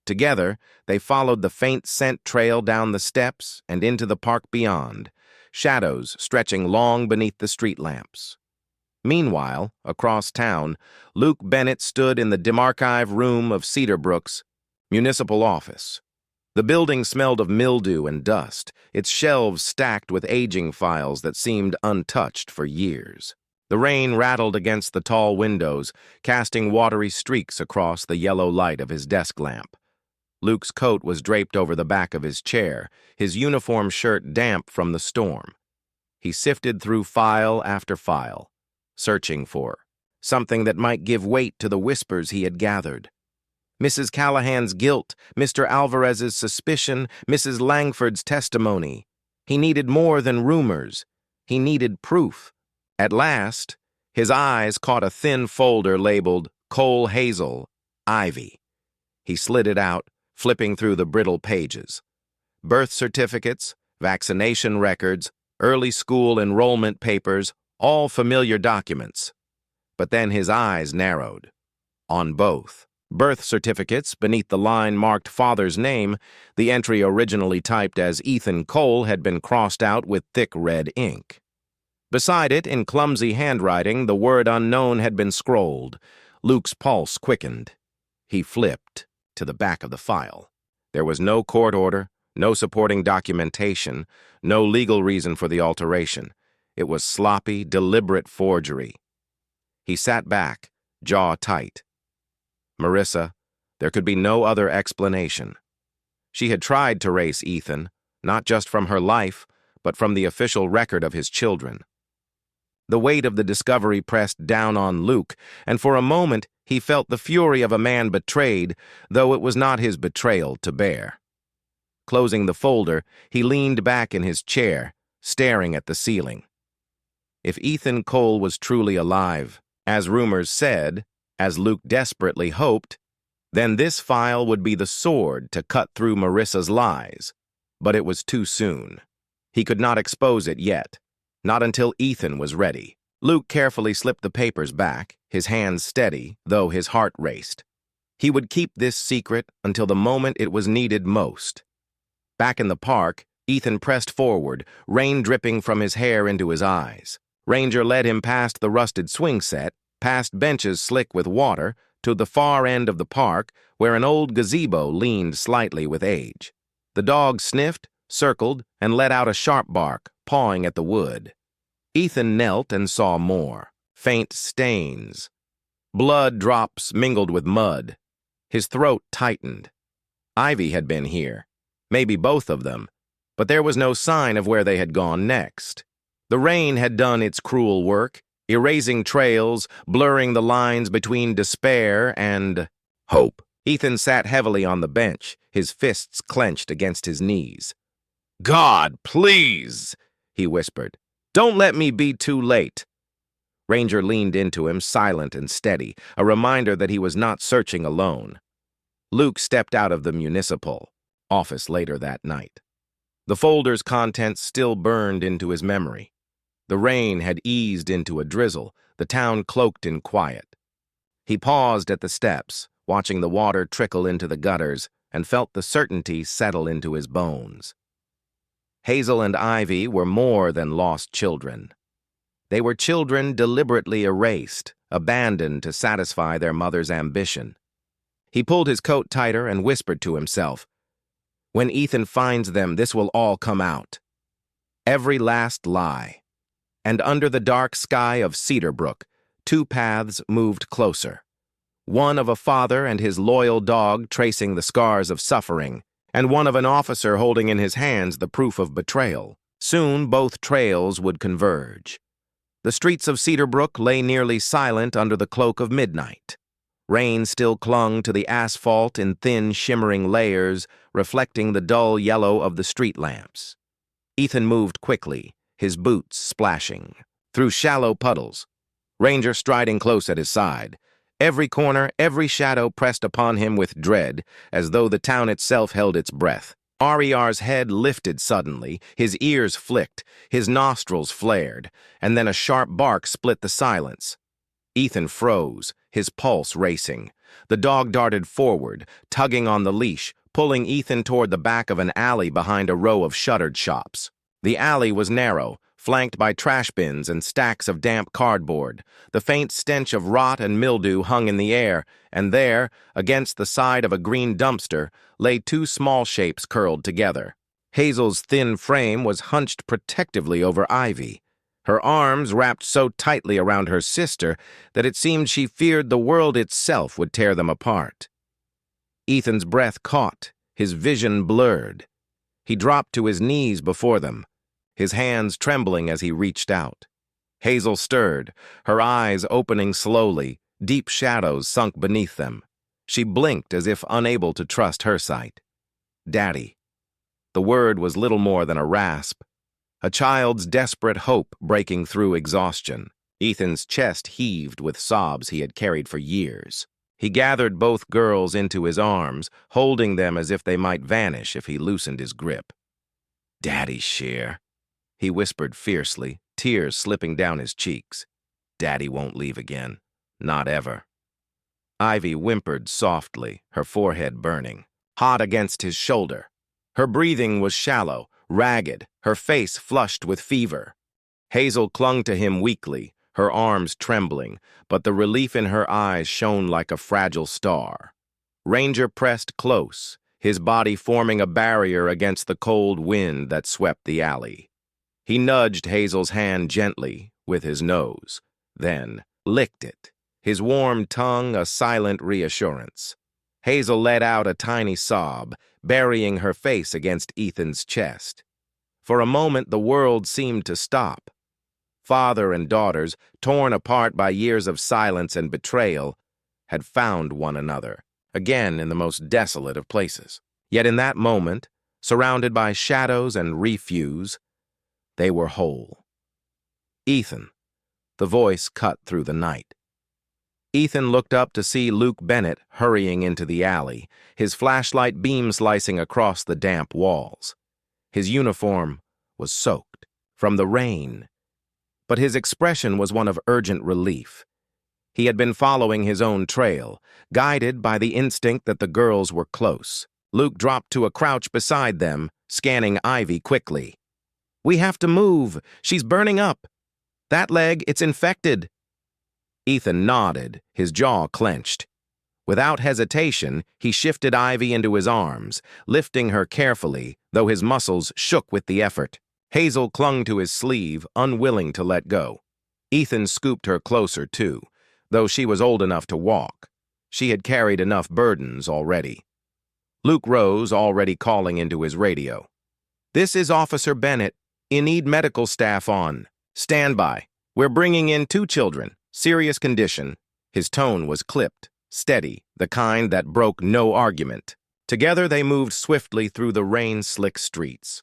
Together, they followed the faint scent trail down the steps and into the park beyond, shadows stretching long beneath the street lamps. Meanwhile, across town, Luke Bennett stood in the demarchive room of Cedarbrook's municipal office. The building smelled of mildew and dust, its shelves stacked with aging files that seemed untouched for years. The rain rattled against the tall windows, casting watery streaks across the yellow light of his desk lamp. Luke's coat was draped over the back of his chair, his uniform shirt damp from the storm. He sifted through file after file, searching for something that might give weight to the whispers he had gathered. Mrs. Callahan's guilt, Mr. Alvarez's suspicion, Mrs. Langford's testimony. He needed more than rumors. He needed proof. At last, his eyes caught a thin folder labeled Cole Hazel, Ivy. He slid it out, flipping through the brittle pages. Birth certificates, vaccination records, early school enrollment papers, all familiar documents. But then his eyes narrowed. On both. Birth certificates, beneath the line marked father's name, the entry originally typed as Ethan Cole had been crossed out with thick red ink. Beside it, in clumsy handwriting, the word unknown had been scrolled. Luke's pulse quickened. He flipped to the back of the file. There was no court order, no supporting documentation, no legal reason for the alteration. It was sloppy, deliberate forgery. He sat back, jaw tight. Marissa, there could be no other explanation. She had tried to erase Ethan, not just from her life, but from the official record of his children. The weight of the discovery pressed down on Luke, and for a moment he felt the fury of a man betrayed, though it was not his betrayal to bear. Closing the folder, he leaned back in his chair, staring at the ceiling. If Ethan Cole was truly alive, as rumors said, as Luke desperately hoped, then this file would be the sword to cut through Marissa's lies. But it was too soon. He could not expose it yet, not until Ethan was ready. Luke carefully slipped the papers back, his hands steady, though his heart raced. He would keep this secret until the moment it was needed most. Back in the park, Ethan pressed forward, rain dripping from his hair into his eyes. Ranger led him past the rusted swing set, past benches slick with water, to the far end of the park, where an old gazebo leaned slightly with age. The dog sniffed, circled, and let out a sharp bark, pawing at the wood. Ethan knelt and saw more. Faint stains. Blood drops mingled with mud. His throat tightened. Ivy had been here. Maybe both of them. But there was no sign of where they had gone next. The rain had done its cruel work, erasing trails, blurring the lines between despair and hope. Ethan sat heavily on the bench, his fists clenched against his knees. "God, please," he whispered. "Don't let me be too late." Ranger leaned into him, silent and steady, a reminder that he was not searching alone. Luke stepped out of the municipal office later that night. The folder's contents still burned into his memory. The rain had eased into a drizzle, the town cloaked in quiet. He paused at the steps, watching the water trickle into the gutters, and felt the certainty settle into his bones. Hazel and Ivy were more than lost children. They were children deliberately erased, abandoned to satisfy their mother's ambition. He pulled his coat tighter and whispered to himself, "When Ethan finds them, this will all come out." Every last lie. And under the dark sky of Cedar Brook, two paths moved closer. One of a father and his loyal dog tracing the scars of suffering, and one of an officer holding in his hands the proof of betrayal. Soon both trails would converge. The streets of Cedar Brook lay nearly silent under the cloak of midnight. Rain still clung to the asphalt in thin, shimmering layers, reflecting the dull yellow of the street lamps. Ethan moved quickly, his boots splashing, through shallow puddles, Ranger striding close at his side. Every corner, every shadow pressed upon him with dread, as though the town itself held its breath. RER's head lifted suddenly, his ears flicked, his nostrils flared, and then a sharp bark split the silence. Ethan froze, his pulse racing. The dog darted forward, tugging on the leash, pulling Ethan toward the back of an alley behind a row of shuttered shops. The alley was narrow, flanked by trash bins and stacks of damp cardboard. The faint stench of rot and mildew hung in the air, and there, against the side of a green dumpster, lay two small shapes curled together. Hazel's thin frame was hunched protectively over Ivy, her arms wrapped so tightly around her sister that it seemed she feared the world itself would tear them apart. Ethan's breath caught, his vision blurred. He dropped to his knees before them, his hands trembling as he reached out. Hazel stirred, her eyes opening slowly, deep shadows sunk beneath them. She blinked as if unable to trust her sight. Daddy. The word was little more than a rasp, a child's desperate hope breaking through exhaustion. Ethan's chest heaved with sobs he had carried for years. He gathered both girls into his arms, holding them as if they might vanish if he loosened his grip. "Daddy, Cher," he whispered fiercely, tears slipping down his cheeks. "Daddy won't leave again. Not ever." Ivy whimpered softly, her forehead burning, hot against his shoulder. Her breathing was shallow, ragged, her face flushed with fever. Hazel clung to him weakly, her arms trembling, but the relief in her eyes shone like a fragile star. Ranger pressed close, his body forming a barrier against the cold wind that swept the alley. He nudged Hazel's hand gently with his nose, then licked it, his warm tongue a silent reassurance. Hazel let out a tiny sob, burying her face against Ethan's chest. For a moment, the world seemed to stop. Father and daughters, torn apart by years of silence and betrayal, had found one another, again in the most desolate of places. Yet in that moment, surrounded by shadows and refuse, they were whole. "Ethan," the voice cut through the night. Ethan looked up to see Luke Bennett hurrying into the alley, his flashlight beam slicing across the damp walls. His uniform was soaked from the rain, but his expression was one of urgent relief. He had been following his own trail, guided by the instinct that the girls were close. Luke dropped to a crouch beside them, scanning Ivy quickly. "We have to move. She's burning up. That leg, it's infected." Ethan nodded, his jaw clenched. Without hesitation, he shifted Ivy into his arms, lifting her carefully, though his muscles shook with the effort. Hazel clung to his sleeve, unwilling to let go. Ethan scooped her closer, too, though she was old enough to walk. She had carried enough burdens already. Luke rose, already calling into his radio. "This is Officer Bennett. You need medical staff on. Stand by. We're bringing in 2 children. Serious condition." His tone was clipped, steady, the kind that broke no argument. Together they moved swiftly through the rain-slick streets.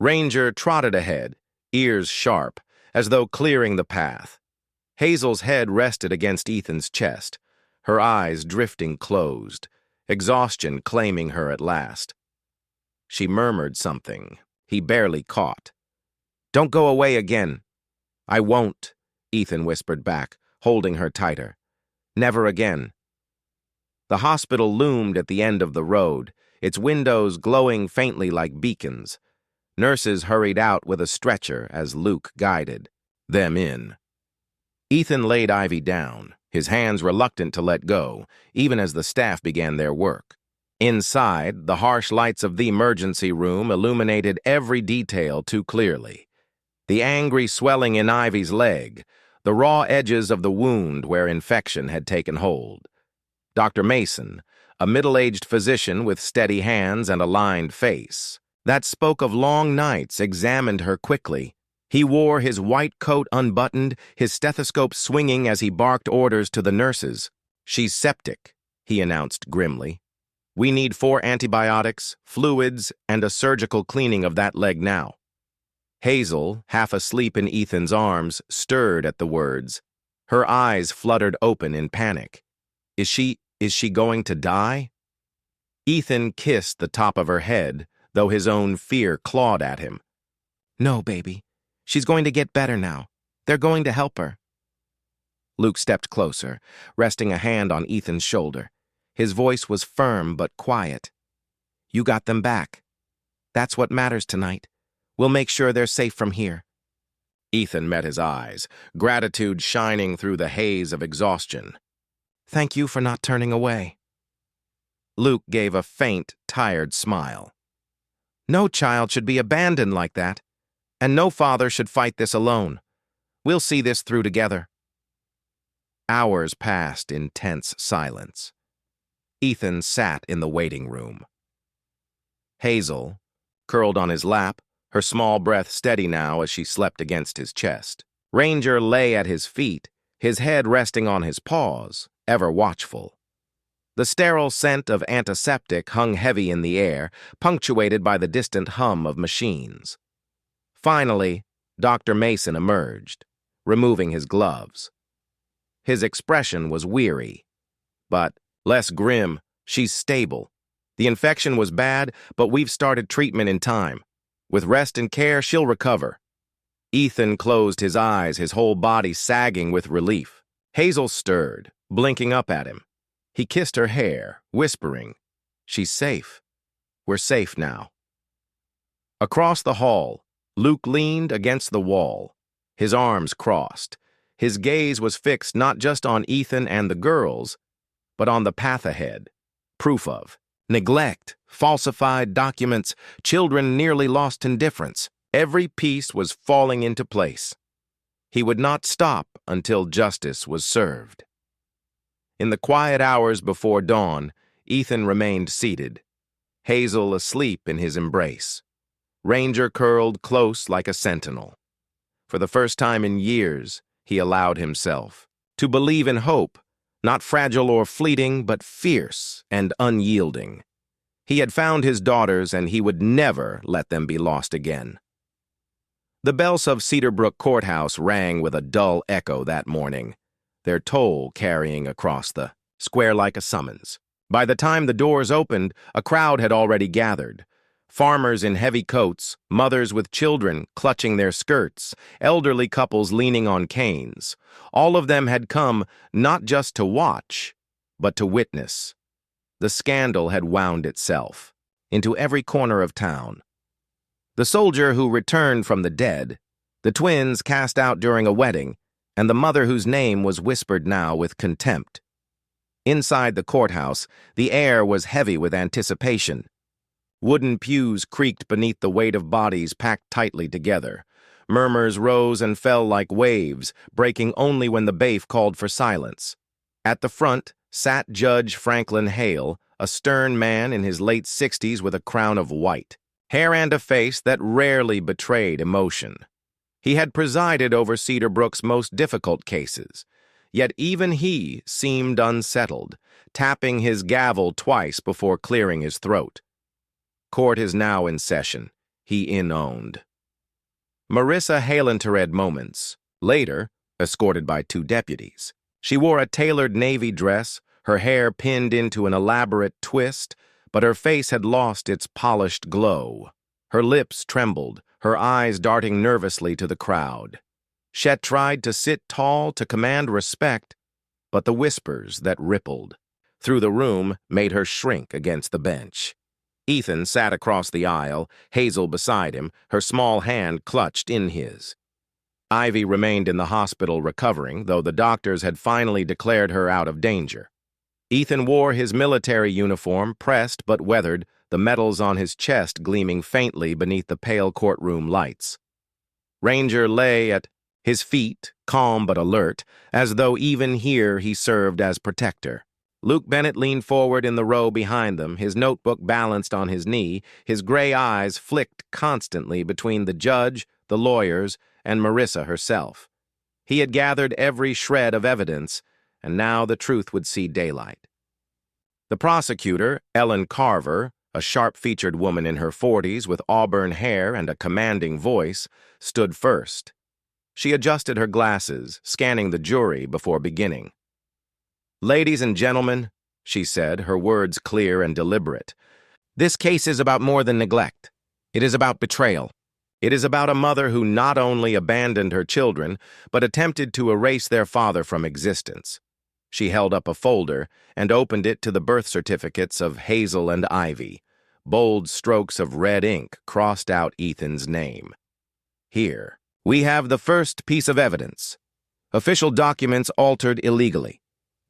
Ranger trotted ahead, ears sharp, as though clearing the path. Hazel's head rested against Ethan's chest, her eyes drifting closed, exhaustion claiming her at last. She murmured something he barely caught. "Don't go away again." "I won't," Ethan whispered back, holding her tighter. "Never again." The hospital loomed at the end of the road, its windows glowing faintly like beacons. Nurses hurried out with a stretcher as Luke guided them in. Ethan laid Ivy down, his hands reluctant to let go, even as the staff began their work. Inside, the harsh lights of the emergency room illuminated every detail too clearly. The angry swelling in Ivy's leg, the raw edges of the wound where infection had taken hold. Dr. Mason, a middle-aged physician with steady hands and a lined face, that spoke of long nights, examined her quickly. He wore his white coat unbuttoned, his stethoscope swinging as he barked orders to the nurses. "She's septic," he announced grimly. "We need 4 antibiotics, fluids, and a surgical cleaning of that leg now." Hazel, half asleep in Ethan's arms, stirred at the words. Her eyes fluttered open in panic. Is she going to die?" Ethan kissed the top of her head, though his own fear clawed at him. "No, baby. She's going to get better now. They're going to help her." Luke stepped closer, resting a hand on Ethan's shoulder. His voice was firm but quiet. "You got them back. That's what matters tonight. We'll make sure they're safe from here." Ethan met his eyes, gratitude shining through the haze of exhaustion. "Thank you for not turning away." Luke gave a faint, tired smile. "No child should be abandoned like that, and no father should fight this alone. We'll see this through together." Hours passed in tense silence. Ethan sat in the waiting room. Hazel, curled on his lap, her small breath steady now as she slept against his chest. Ranger lay at his feet, his head resting on his paws, ever watchful. The sterile scent of antiseptic hung heavy in the air, punctuated by the distant hum of machines. Finally, Dr. Mason emerged, removing his gloves. His expression was weary, but less grim. She's stable. The infection was bad, but we've started treatment in time. With rest and care, she'll recover. Ethan closed his eyes, his whole body sagging with relief. Hazel stirred, blinking up at him. He kissed her hair, whispering, "She's safe. We're safe now." Across the hall, Luke leaned against the wall, his arms crossed. His gaze was fixed not just on Ethan and the girls, but on the path ahead. Proof of neglect, falsified documents, children nearly lost indifference. Every piece was falling into place. He would not stop until justice was served. In the quiet hours before dawn, Ethan remained seated, Hazel asleep in his embrace. Ranger curled close like a sentinel. For the first time in years, he allowed himself to believe in hope, not fragile or fleeting, but fierce and unyielding. He had found his daughters, and he would never let them be lost again. The bells of Cedar Brook Courthouse rang with a dull echo that morning, their toll carrying across the square like a summons. By the time the doors opened, a crowd had already gathered. Farmers in heavy coats, mothers with children clutching their skirts, elderly couples leaning on canes. All of them had come not just to watch, but to witness. The scandal had wound itself into every corner of town. The soldier who returned from the dead, the twins cast out during a wedding, and the mother whose name was whispered now with contempt. Inside the courthouse, the air was heavy with anticipation. Wooden pews creaked beneath the weight of bodies packed tightly together. Murmurs rose and fell like waves, breaking only when the bailiff called for silence. At the front sat Judge Franklin Hale, a stern man in his late 60s with a crown of white, hair and a face that rarely betrayed emotion. He had presided over Cedar Brook's most difficult cases, yet even he seemed unsettled, tapping his gavel twice before clearing his throat. Court is now in session, he intoned. Marissa Halentered moments. Later, escorted by 2 deputies. She wore a tailored navy dress, her hair pinned into an elaborate twist, but her face had lost its polished glow. Her lips trembled, her eyes darting nervously to the crowd. Chet tried to sit tall to command respect, but the whispers that rippled through the room made her shrink against the bench. Ethan sat across the aisle, Hazel beside him, her small hand clutched in his. Ivy remained in the hospital recovering, though the doctors had finally declared her out of danger. Ethan wore his military uniform, pressed but weathered, the medals on his chest gleaming faintly beneath the pale courtroom lights. Ranger lay at his feet, calm but alert, as though even here he served as protector. Luke Bennett leaned forward in the row behind them, his notebook balanced on his knee, his gray eyes flicked constantly between the judge, the lawyers, and Marissa herself. He had gathered every shred of evidence, and now the truth would see daylight. The prosecutor, Ellen Carver, a sharp-featured woman in her 40s with auburn hair and a commanding voice, stood first. She adjusted her glasses, scanning the jury before beginning. "Ladies and gentlemen," she said, her words clear and deliberate, "this case is about more than neglect. It is about betrayal. It is about a mother who not only abandoned her children, but attempted to erase their father from existence." She held up a folder and opened it to the birth certificates of Hazel and Ivy. Bold strokes of red ink crossed out Ethan's name. "Here, we have the first piece of evidence. Official documents altered illegally.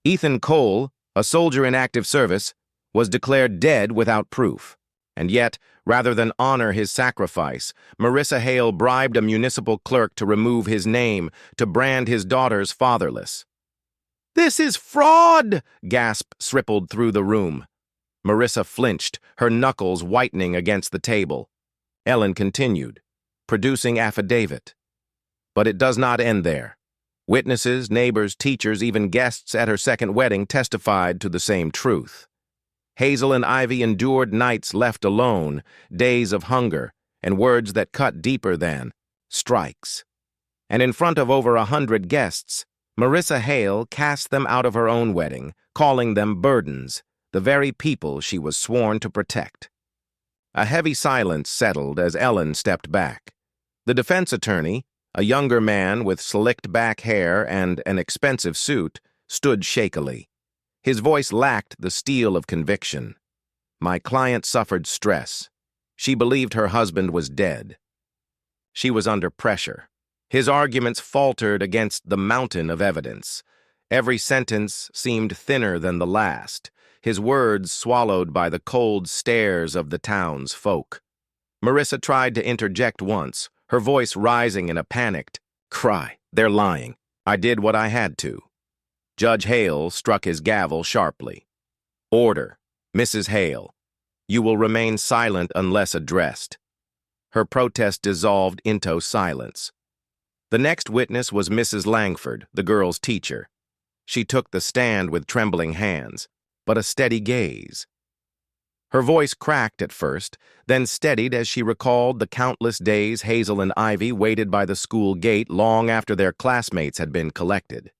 Ethan Cole, a soldier in active service, was declared dead without proof. And yet, rather than honor his sacrifice, Marissa Hale bribed a municipal clerk to remove his name, to brand his daughters fatherless. "This is fraud!" Gasps rippled through the room. Marissa flinched, her knuckles whitening against the table. Ellen continued, producing affidavit. But it does not end there. Witnesses, neighbors, teachers, even guests at her second wedding testified to the same truth. Hazel and Ivy endured nights left alone, days of hunger, and words that cut deeper than strikes. And in front of over 100 guests, Marissa Hale cast them out of her own wedding, calling them burdens, the very people she was sworn to protect. A heavy silence settled as Ellen stepped back. The defense attorney, a younger man with slicked back hair and an expensive suit, stood shakily. His voice lacked the steel of conviction. My client suffered stress. She believed her husband was dead. She was under pressure. His arguments faltered against the mountain of evidence. Every sentence seemed thinner than the last, his words swallowed by the cold stares of the town's folk. Marissa tried to interject once, her voice rising in a panicked cry. "They're lying. I did what I had to." Judge Hale struck his gavel sharply. "Order, Mrs. Hale. You will remain silent unless addressed." Her protest dissolved into silence. The next witness was Mrs. Langford, the girl's teacher. She took the stand with trembling hands, but a steady gaze. Her voice cracked at first, then steadied as she recalled the countless days Hazel and Ivy waited by the school gate long after their classmates had been collected.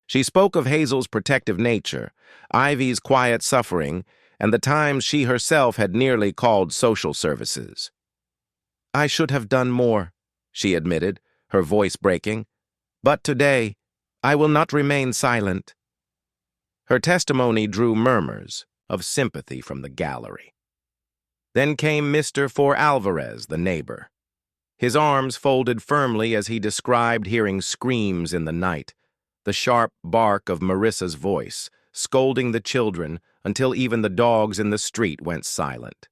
She spoke of Hazel's protective nature, Ivy's quiet suffering, and the times she herself had nearly called social services. "I should have done more," she admitted, her voice breaking. "But today, I will not remain silent." Her testimony drew murmurs of sympathy from the gallery. Then came Mr. For Alvarez, the neighbor. His arms folded firmly as he described hearing screams in the night, the sharp bark of Marissa's voice, scolding the children until even the dogs in the street went silent.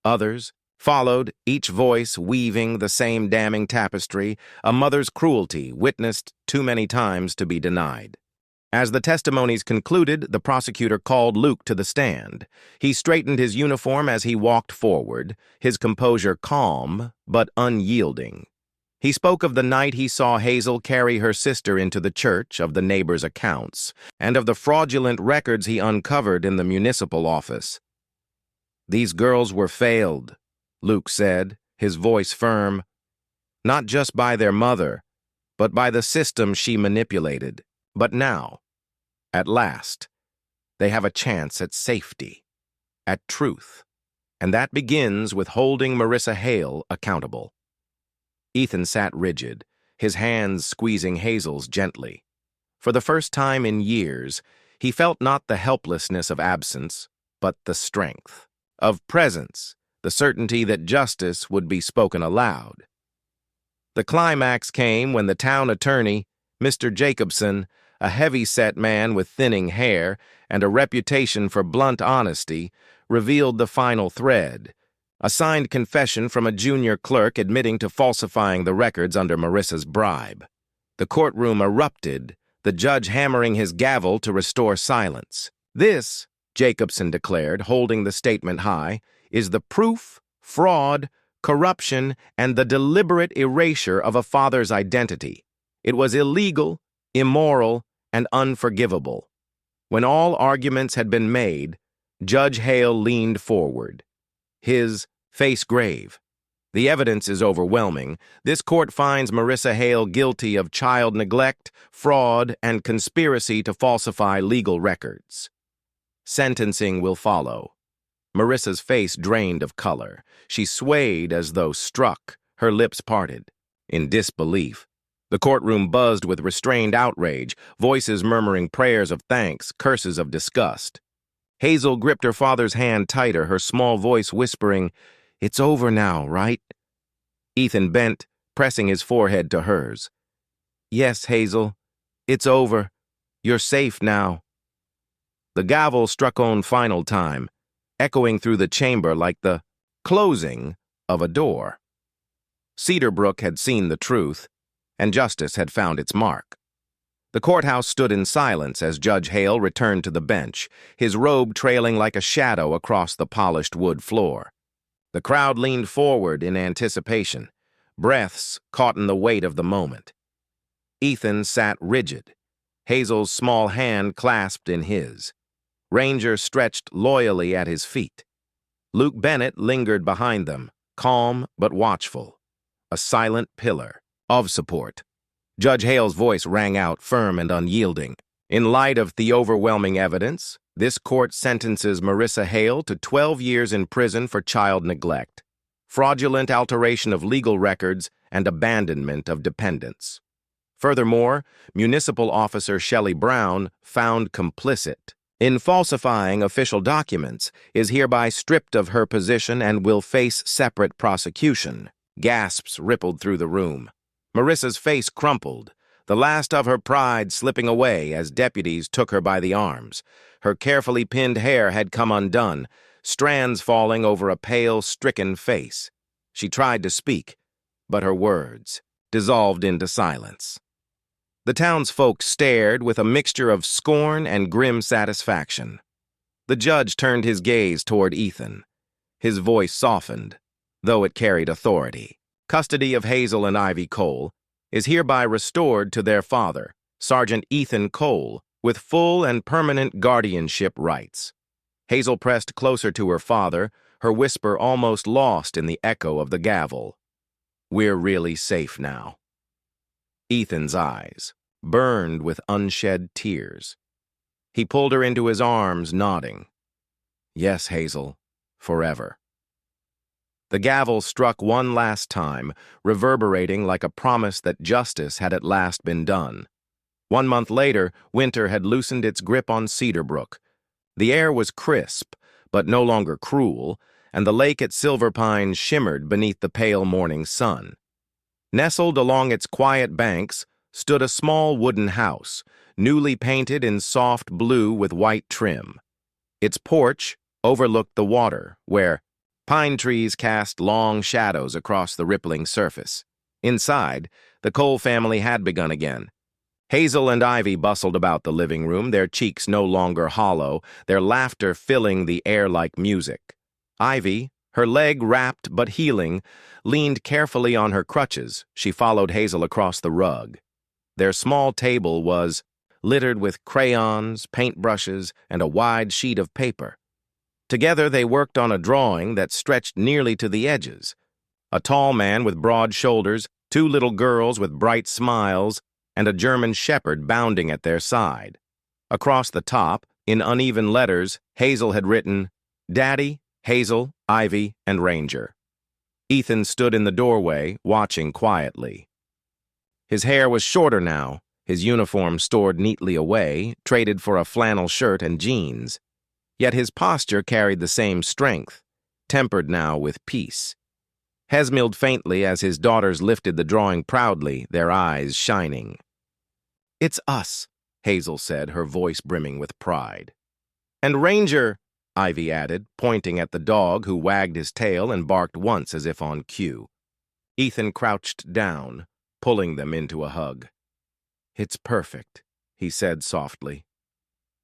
Others followed, each voice weaving the same damning tapestry, a mother's cruelty witnessed too many times to be denied. As the testimonies concluded, the prosecutor called Luke to the stand. He straightened his uniform as he walked forward, his composure calm but unyielding. He spoke of the night he saw Hazel carry her sister into the church, of the neighbors' accounts, and of the fraudulent records he uncovered in the municipal office. "These girls were failed," Luke said, his voice firm, "not just by their mother, but by the system she manipulated. But now, at last, they have a chance at safety, at truth, and that begins with holding Marissa Hale accountable." Ethan sat rigid, his hands squeezing Hazel's gently. For the first time in years, he felt not the helplessness of absence, but the strength of presence, the certainty that justice would be spoken aloud. The climax came when the town attorney, Mr. Jacobson, a heavy-set man with thinning hair and a reputation for blunt honesty, revealed the final thread, a signed confession from a junior clerk admitting to falsifying the records under Marissa's bribe. The courtroom erupted, the judge hammering his gavel to restore silence. "This," Jacobson declared, holding the statement high, "is the proof, fraud, corruption, and the deliberate erasure of a father's identity. It was illegal, immoral, and unforgivable." When all arguments had been made, Judge Hale leaned forward, his face grave. "The evidence is overwhelming. This court finds Marissa Hale guilty of child neglect, fraud, and conspiracy to falsify legal records. Sentencing will follow." Marissa's face drained of color. She swayed as though struck, her lips parted. In disbelief, the courtroom buzzed with restrained outrage, voices murmuring prayers of thanks, curses of disgust. Hazel gripped her father's hand tighter, her small voice whispering, "It's over now, right?" Ethan bent, pressing his forehead to hers. "Yes, Hazel, it's over. You're safe now." The gavel struck on final time, echoing through the chamber like the closing of a door. Cedarbrook had seen the truth, and justice had found its mark. The courthouse stood in silence as Judge Hale returned to the bench, his robe trailing like a shadow across the polished wood floor. The crowd leaned forward in anticipation, breaths caught in the weight of the moment. Ethan sat rigid, Hazel's small hand clasped in his. Ranger stretched loyally at his feet. Luke Bennett lingered behind them, calm but watchful, a silent pillar of support. Judge Hale's voice rang out, firm and unyielding. In light of the overwhelming evidence, this court sentences Marissa Hale to 12 years in prison for child neglect, fraudulent alteration of legal records, and abandonment of dependents. Furthermore, Municipal Officer Shelley Brown, found complicit in falsifying official documents, is hereby stripped of her position and will face separate prosecution. Gasps rippled through the room. Marissa's face crumpled, the last of her pride slipping away as deputies took her by the arms. Her carefully pinned hair had come undone, strands falling over a pale, stricken face. She tried to speak, but her words dissolved into silence. The townsfolk stared with a mixture of scorn and grim satisfaction. The judge turned his gaze toward Ethan. His voice softened, though it carried authority. Custody of Hazel and Ivy Cole is hereby restored to their father, Sergeant Ethan Cole, with full and permanent guardianship rights. Hazel pressed closer to her father, her whisper almost lost in the echo of the gavel. "We're really safe now." Ethan's eyes burned with unshed tears. He pulled her into his arms, nodding. "Yes, Hazel, forever." The gavel struck one last time, reverberating like a promise that justice had at last been done. 1 month later, winter had loosened its grip on Cedar Brook. The air was crisp, but no longer cruel, and the lake at Silver Pines shimmered beneath the pale morning sun. Nestled along its quiet banks stood a small wooden house, newly painted in soft blue with white trim. Its porch overlooked the water, where pine trees cast long shadows across the rippling surface. Inside, the Cole family had begun again. Hazel and Ivy bustled about the living room, their cheeks no longer hollow, their laughter filling the air like music. Ivy, her leg wrapped but healing, leaned carefully on her crutches. She followed Hazel across the rug. Their small table was littered with crayons, paintbrushes, and a wide sheet of paper. Together they worked on a drawing that stretched nearly to the edges. A tall man with broad shoulders, 2 little girls with bright smiles, and a German shepherd bounding at their side. Across the top, in uneven letters, Hazel had written, "Daddy, Hazel, Ivy, and Ranger." Ethan stood in the doorway, watching quietly. His hair was shorter now, his uniform stored neatly away, traded for a flannel shirt and jeans. Yet his posture carried the same strength, tempered now with peace. Hesmilled faintly as his daughters lifted the drawing proudly, their eyes shining. "It's us," Hazel said, her voice brimming with pride. "And Ranger," Ivy added, pointing at the dog who wagged his tail and barked once as if on cue. Ethan crouched down, pulling them into a hug. "It's perfect," he said softly.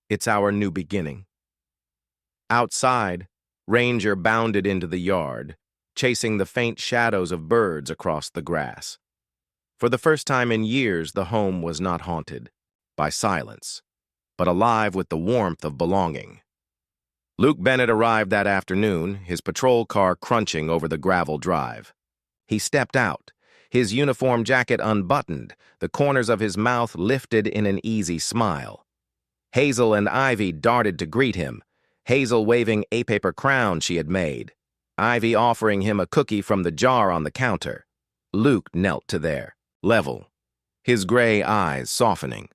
"It's our new beginning." Outside, Ranger bounded into the yard, chasing the faint shadows of birds across the grass. For the first time in years, the home was not haunted by silence, but alive with the warmth of belonging. Luke Bennett arrived that afternoon, his patrol car crunching over the gravel drive. He stepped out, his uniform jacket unbuttoned, the corners of his mouth lifted in an easy smile. Hazel and Ivy darted to greet him, Hazel waving a paper crown she had made, Ivy offering him a cookie from the jar on the counter. Luke knelt to their level, his gray eyes softening.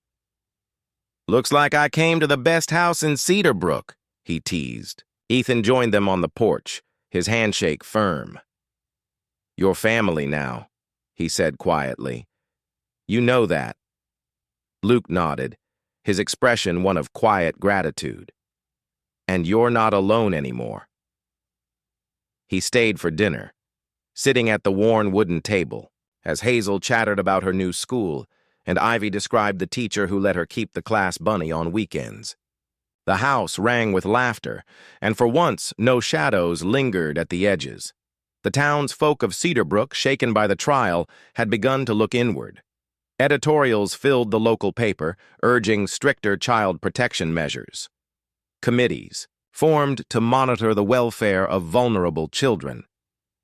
"Looks like I came to the best house in Cedar Brook," he teased. Ethan joined them on the porch, his handshake firm. "Your family now," he said quietly. "You know that." Luke nodded, his expression one of quiet gratitude. "And you're not alone anymore." He stayed for dinner, sitting at the worn wooden table, as Hazel chattered about her new school, and Ivy described the teacher who let her keep the class bunny on weekends. The house rang with laughter, and for once no shadows lingered at the edges. The townsfolk of Cedarbrook, shaken by the trial, had begun to look inward. Editorials filled the local paper, urging stricter child protection measures. Committees formed to monitor the welfare of vulnerable children.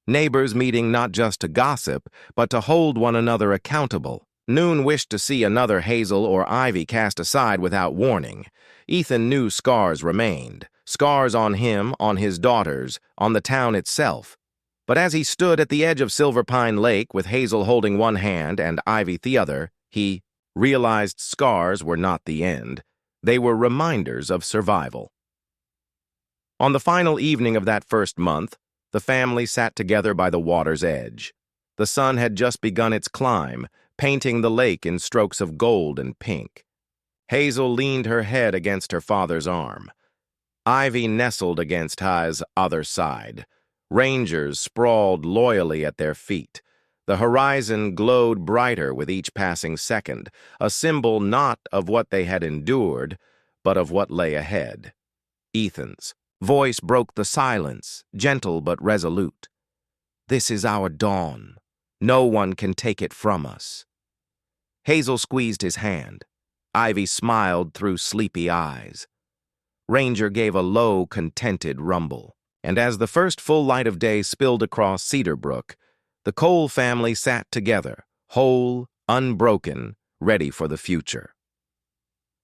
Neighbors meeting not just to gossip, but to hold one another accountable. Noon wished to see another Hazel or Ivy cast aside without warning. Ethan knew scars remained, scars on him, on his daughters, on the town itself. But as he stood at the edge of Silver Pine Lake with Hazel holding one hand and Ivy the other, he realized scars were not the end. They were reminders of survival. On the final evening of that first month, the family sat together by the water's edge. The sun had just begun its climb, painting the lake in strokes of gold and pink. Hazel leaned her head against her father's arm. Ivy nestled against his other side. Rangers sprawled loyally at their feet. The horizon glowed brighter with each passing second, a symbol not of what they had endured, but of what lay ahead. Ethan's voice broke the silence, gentle but resolute. "This is our dawn. No one can take it from us." Hazel squeezed his hand. Ivy smiled through sleepy eyes. Ranger gave a low, contented rumble. And as the first full light of day spilled across Cedarbrook, the Cole family sat together, whole, unbroken, ready for the future.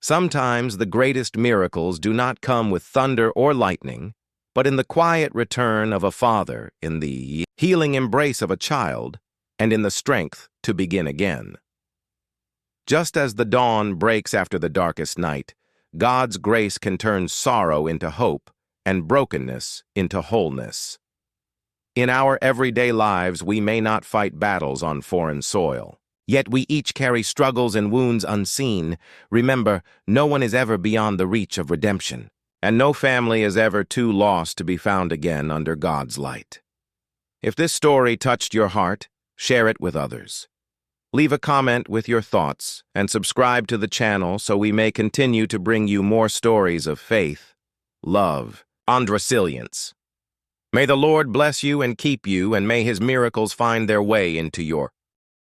Sometimes the greatest miracles do not come with thunder or lightning, but in the quiet return of a father, in the healing embrace of a child, and in the strength to begin again. Just as the dawn breaks after the darkest night, God's grace can turn sorrow into hope and brokenness into wholeness. In our everyday lives, we may not fight battles on foreign soil. Yet we each carry struggles and wounds unseen. Remember, no one is ever beyond the reach of redemption, and no family is ever too lost to be found again under God's light. If this story touched your heart, share it with others. Leave a comment with your thoughts and subscribe to the channel so we may continue to bring you more stories of faith, love, and resilience. May the Lord bless you and keep you, and may His miracles find their way into your